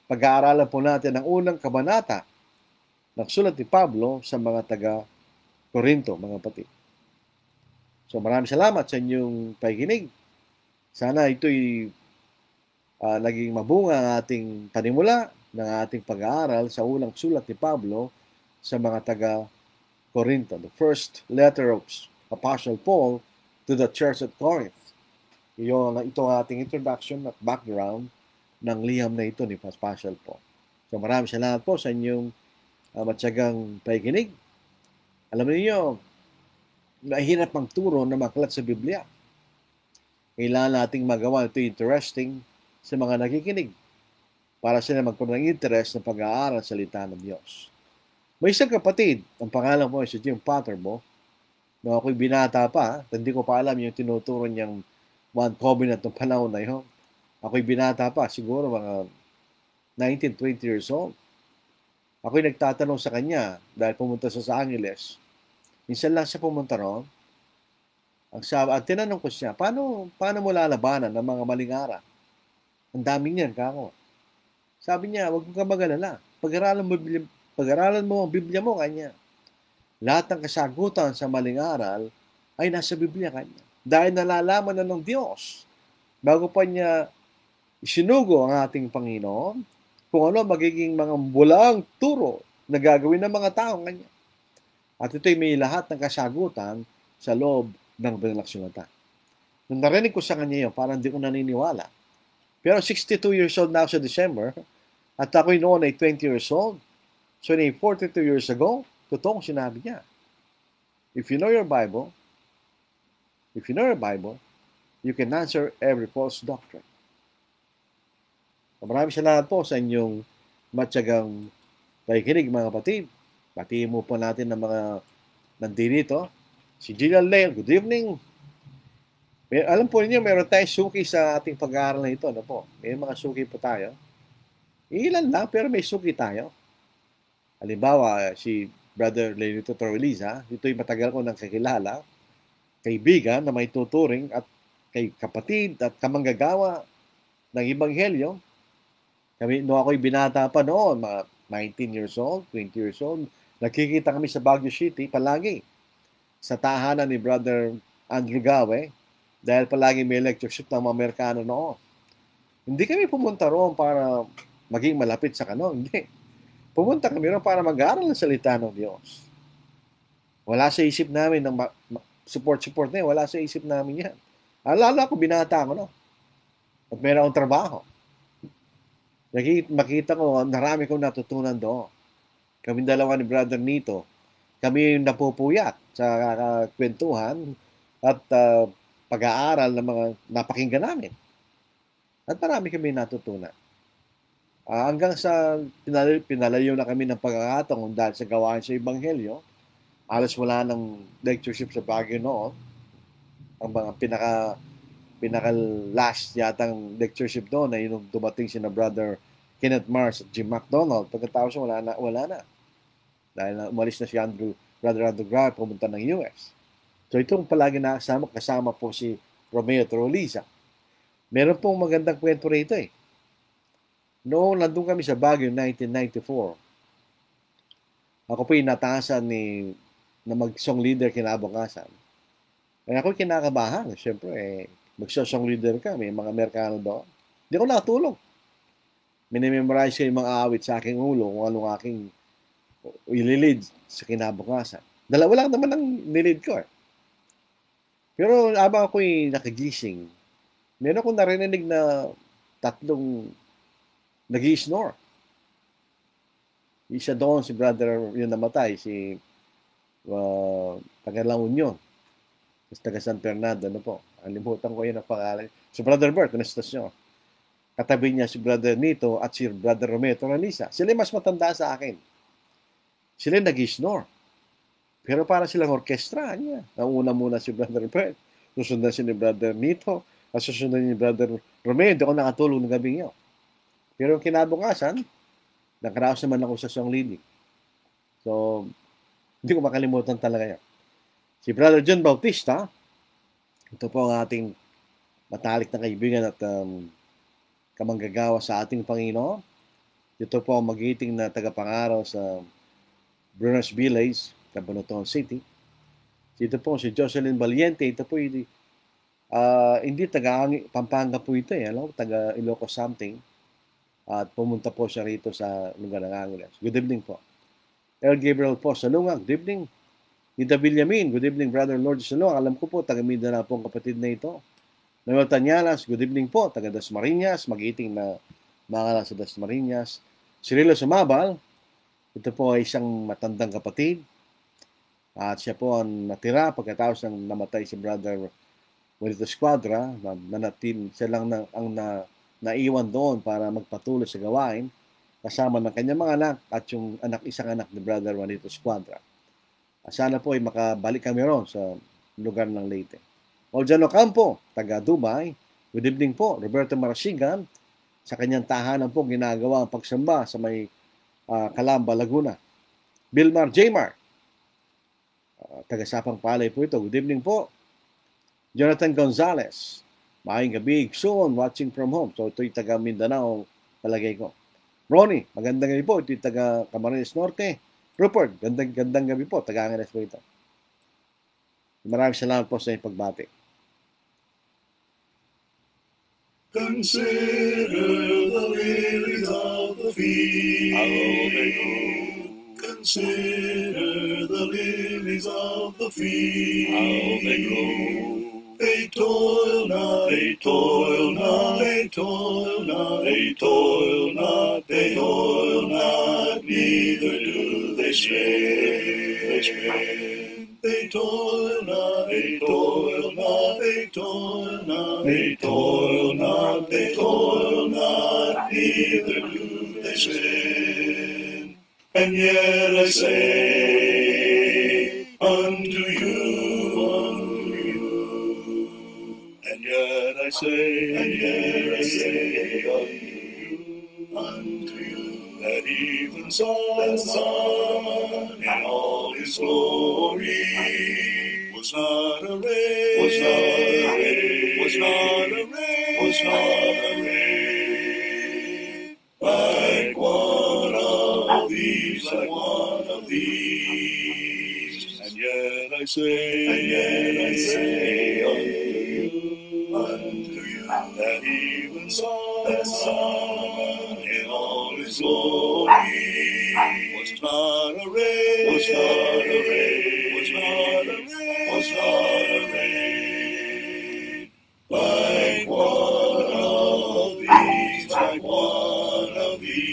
pag-aaralan po natin ang unang kabanata ng sulat ni Pablo sa mga taga-Corinto, mga kapatid. So maraming salamat sa inyong pakikinig. Sana ito'y naging mabunga ang ating panimula ng ating pag-aaral sa unang sulat ni Pablo sa mga taga-Corinto. The first letter of Apostle Paul to the church at Corinth. Ito ang ating introduction at background ng liham na ito ni Apostle Paul. So maraming salamat po sa inyong matyagang pakikinig. Alam niyo, mahirap ang turo na maklat sa Biblia. Kailangan nating magawa ito interesting sa mga nakikinig para sila magkaroon ng interest na pag-aaral sa salita ng Diyos. May isang kapatid, ang pangalan mo ay si Jim Potterbo, na ako'y binata pa, hindi ko pa alam yung tinuturo niyang one covenant ng panahon na yun. Ako'y binata pa, siguro mga 19, 20 years old. Ako'y nagtatanong sa kanya dahil pumunta siya sa Angeles. Minsan lang siya pumunta roon. Ang tinanong ko siya, paano mo lalabanan ng mga maling ara? Ang dami niyan, kako. Sabi niya, huwag kang mag-alala. Pag-aralan mo ang Biblia mo, kanya. Lahat ng kasagutan sa maling aral ay nasa Biblia kanya. Dahil nalalaman na ng Diyos, bago pa niya isinugo ang ating Panginoon, kung ano magiging mga bulang turo na gagawin ng mga tao kanya. At ito'y may lahat ng kasagutan sa loob ng banal na kasulatan. Nung narinig ko sa kanya yun, parang hindi ko naniniwala. Pero 62 years old na ako sa December, At ako'y noon ay 20 years old. So, 42 years ago, totoong sinabi niya. If you know your Bible, you can answer every false doctrine. Maraming salamat po sa inyong matyagang pakikinig, mga kapatid. Batiin mo po natin ng mga nandito. Si Gillian Lale, good evening. Alam po ninyo, meron tayong suki sa ating pag-aaral na ito. Ano po? May mga suki po tayo. Ilan lang, pero may suki tayo. Halimbawa, si Brother Lenito Torreliza, ito'y matagal ko nang kakilala, kaibigan na may tuturing at kay kapatid at kamanggagawa ng Ebanghelyo. Nung ako'y binata pa noon, mga 19 years old, 20 years old, nakikita kami sa Baguio City palagi sa tahanan ni Brother Andrew Gawe dahil palagi may lectureship ng mga Amerikano noon. Hindi kami pumunta roon para maging malapit sa kano. Hindi. Pumunta kami roon para mag-aaral ng salita ng Diyos. Wala sa isip namin ng support na yan. Wala sa isip namin yan. Alala ko, binata ko, no? At meron akong trabaho. Makita ko, marami kong natutunan doon. Kami dalawa ni Brother Nito, kami yung napupuyat sa kwentuhan at pag-aaral ng mga napakinggan namin. At marami kami natutunan. Hanggang sa pinalayo na kami ng pagkakataon dahil sa gawain sa Ebanghelyo, alas wala ng lectureship sa Baguio noon. Ang mga pinaka last yatang lectureship doon na yung dumating si na Brother Kenneth Mars at Jim McDonald. Pagkatapos wala na. Dahil umalis na si Brother Andrew Graff, pumunta ng US. So itong palagi kasama po si Romeo Torreliza. Meron pong magandang kwento rito eh. Noong nandun kami sa Baguio 1994, ako po yung nataasan na mag-song leader kinabukasan. Kaya ako kinakabahan. Siyempre, mag-song leader ka, may mga Amerikano doon. Hindi ako nakatulog. Minimemorize ko yung mga awit sa aking ulo kung anong aking ililid sa kinabukasan. Dalawa lang naman ang nilid ko eh. Pero habang ako'y nakagising, meron akong narinig na tatlong nag-i-snore. Isa doon, si Brother yung namatay, si taga La Union. Taga San Fernando, ano po. Alimutan ko yun ang pangalan. Si Brother Bert, na estasyon. Katabi niya si Brother Nito at si Brother Romeo Torreliza. Sila mas matanda sa akin. Sila nag-i-snore. Pero para silang orkestra niya. Nauna muna si Brother Bert. Susundan si ni Brother Nito. At susundan ni Brother Romeo. Hindi ako nakatulog ng gabi niyo. Pero kinabukasan, nakaraos naman ako sa song leading. So, hindi ko makalimutan talaga yan. Si Brother John Bautista, ito po ang ating matalik na kaibigan at kamanggagawa sa ating Panginoon. Ito po ang magiting na tagapangaraw sa Bruners Village, Cabanatuan City. Ito po si Jocelyn Valiente. Ito po hindi taga Pampanga po ito eh. Taga Ilocos something. At pumunta po siya rito sa lugar ng Angeles. Good evening po. El Gabriel po sa Lungang. Good evening. Ida Villamin. Good evening, Brother Lord Salong. Alam ko po, taga Mindanao po ang kapatid na ito. Noel Tanyalas. Good evening po. Taga Dasmariñas. Magiting na mga sa Dasmariñas. Cirilo Sumabal. Ito po ay isang matandang kapatid. At siya po ang natira pagkatapos ng namatay si Brother Juanito Escuadra. Siya lang ang naiwan doon para magpatuloy sa gawain kasama ng kanyang mga anak at yung isang anak ni Brother Juanito Escuadra. Sana po ay makabalik kami ron sa lugar ng Leyte. Oljano Campo, taga Dubai. Good evening po. Roberto Marasigan, sa kanyang tahanan po ginagawa ang pagsamba sa may Calamba, Laguna. Bilmar Jmar, taga Sapang Palay po ito. Good evening po. Jonathan Gonzalez, maayong gabi, soon watching from home. So ito'y taga Mindanao, palagay ko. Ronnie, magandang gabi po. Ito'y taga Camarines Norte. Rupert, gandang gabi po. Taga Angeles po ito. Maraming salamat po sa inyong pagbati. Consider the lilies of the field. How they grow. Consider the lilies of the field. How they grow. They toil not, they toil not, they toil not, they toil not, they They toil not, neither do they spin. They toil not, they toil not, they toil not, they toil not, they toil not, neither do they spin. And yet I say unto you, and yet I say unto you, that even Son in all his glory was not arrayed, was not arrayed like one of these, like one of these. And yet I say unto you, that even Son in all his glory was not arrayed, was not arrayed like one of these, like one of these.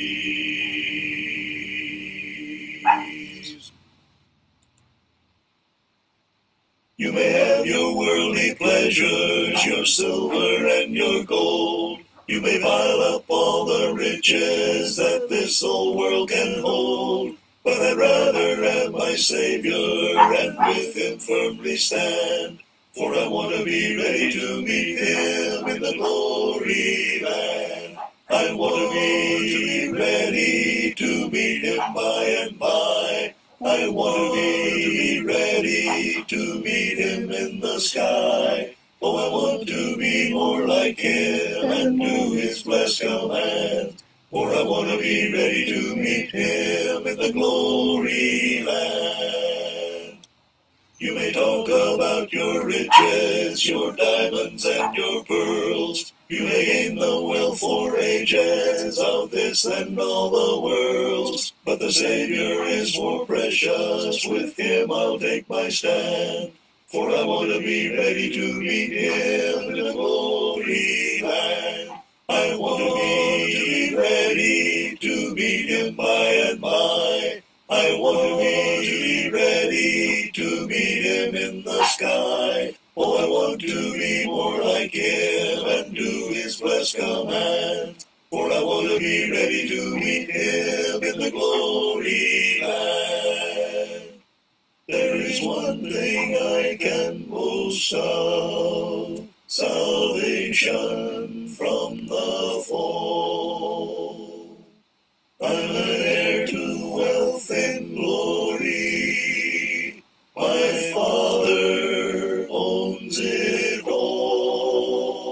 You may have your worldly pleasures, your silver and your gold. You may pile up all the riches that this old world can hold. But I'd rather have my Savior and with him firmly stand. For I want to be ready to meet him in the glory land. I want to be ready to meet him by and by. I want to be ready to meet him in the sky. Oh, I want to be more like him and do his blessed command. For I want to be ready to meet him in the glory land. You may talk about your riches, your diamonds and your pearls. You may gain the wealth for ages of this and all the worlds. But the Savior is more precious, with him I'll take my stand. For I want to be ready to meet him in the glory land. I want to be ready to meet him by and by. I want to be ready to meet him in the sky. Oh, I want to be more like him and do his blessed command. For I want to be ready to meet him in the glory land. There is one thing I can boast of, salvation from the foe. I'm an heir to wealth and glory. My Father owns it all.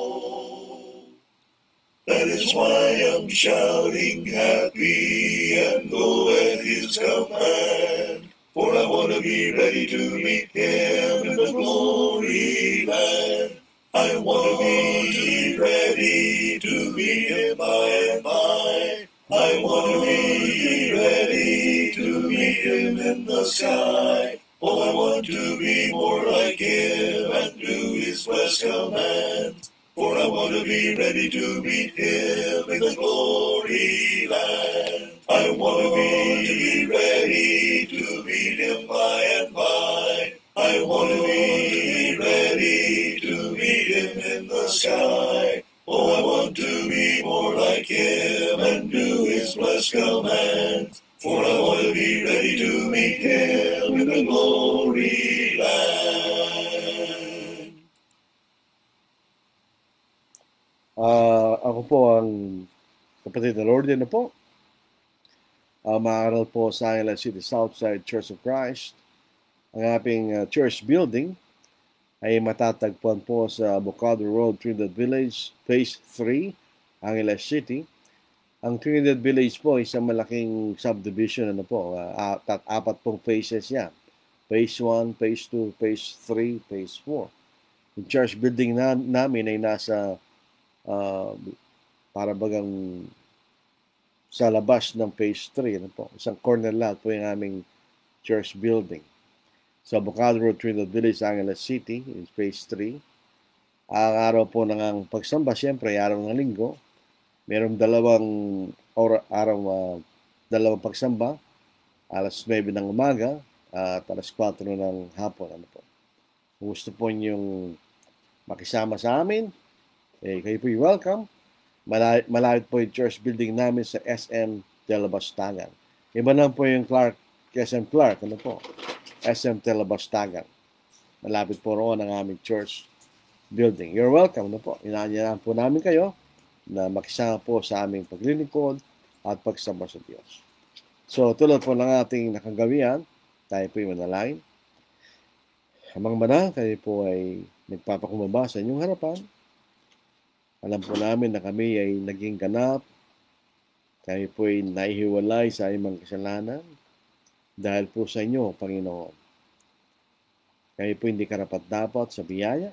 That is why I'm shouting happy and go at his command. For I want to be ready to meet him in the glory land. I want to be ready to meet him by and by. I want to be ready to meet him in the sky. Oh, I want to be more like him and do his blessed command. For I want to be ready to meet him in the glory land. I want to be ready to meet him by and by. I want to be ready to meet him in the sky. Oh, I want to be more like him and do his blessed command. For I want to be ready to meet him in the glory land. Ako po ang kapatid na Lord din na po. Maaral po sa Angeles City Southside Church of Christ. Ang ating church building ay matatagpuan po sa Bocado Road, Trinidad Village, Phase 3, Angeles City. Ang Trinidad Village po ay isang malaking subdivision. Apat pong phases yan. Phase 1, Phase 2, Phase 3, Phase 4. Yung church building namin ay nasa para bagang sa labas ng Phase 3. Isang corner lot po yung aming church building. Sa Bocado Road, Trinidad Village, Angeles City, in Phase 3. Ang araw po ng pagsamba, siyempre, araw ng linggo. Merong dalawang pagsamba, alas 9 ng umaga at alas 4 ng hapon. Ano po? Kung gusto po niyong makisama sa amin, kayo po welcome. Malapit po yung church building namin sa SM Telebastagan. Iba lang po yung SM Clark, ano po? SM Telebastagan. Malapit po roon ang aming church building. You're welcome, ano po? Inaanyayahan po namin kayo na makisama po sa aming paglilingkod at pagsamba sa Diyos. So, tulad po ng ating nakagawian, tayo po yung manalangin. Amang banal, kayo po ay nagpapakumbaba sa inyong harapan. Alam po namin na kami ay naging ganap. Kami po ay naihiwalay sa imong kasalanan dahil po sa inyo, Panginoon. Kami po hindi karapat-dapat sa biyaya.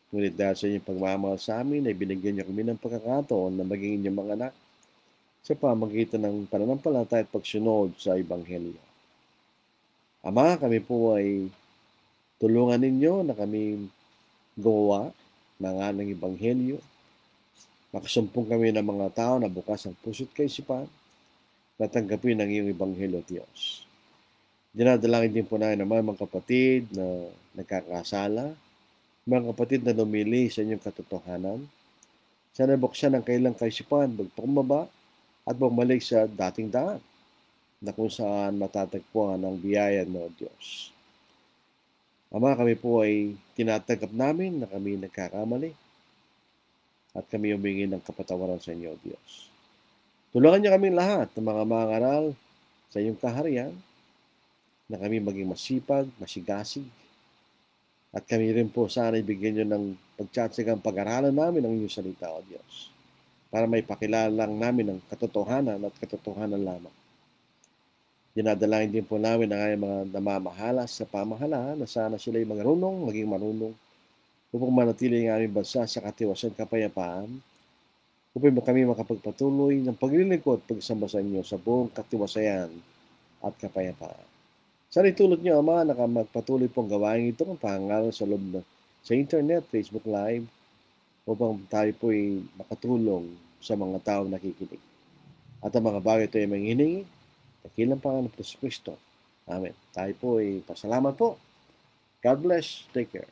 Ngunit dahil sa inyong pagmamahal sa amin, ay binigyan niyo kami ng pagkakataon na maging inyong mga anak sa pamagitan ng pananampalataya at pagsunod sa Ebanghelyo. Ama, kami po ay tulungan ninyo na kami gumawa ng aming Ebanghelyo. Makasumpong kami ng mga tao na bukas ang puso't kaisipan na tanggapin ang iyong Ebanghelyo, Diyos. Dinadalangin din po namin naman mga kapatid na nagkakasala, mga kapatid na lumili sa inyong katotohanan. Sana buksan ang kailang kaisipan, magpakumbaba at bumalik sa dating daan na kung saan matatagpuan ang biyaya mo, Diyos. Ama, kami po ay tinatanggap namin na kami nagkakamali at kami humingi ng kapatawaran sa inyo, Diyos. Tulungan niyo kaming lahat ng mga mangaral sa iyong kaharian na kami maging masipag, masigasig, at kami rin po sana ibigyan niyo ng pagtsatsagang pag-aralan namin ang inyong salita, O Diyos, para may pakilala lang namin ang katotohanan at katotohanan lamang. Dinadalangin din po namin ang aming mga namamahala sa pamahalaan na sana sila'y maging marunong upang manatili ang aming bansa sa katiwasan kapayapaan, upang kami makapagpatuloy ng paglilingkod at pagsamba sa inyo sa buong katiwasayan at kapayapaan. Sana itulot niyo, Ama, na magpatuloy pong gawain ito ng pangalan sa loob sa internet, Facebook Live, upang tayo po ay makatulong sa mga taong nakikinig. At ang mga bagay ito ay manghihingi, dakilang Panginoon Kristo. Amen. Tayo po ay pasalamat po. God bless. Take care.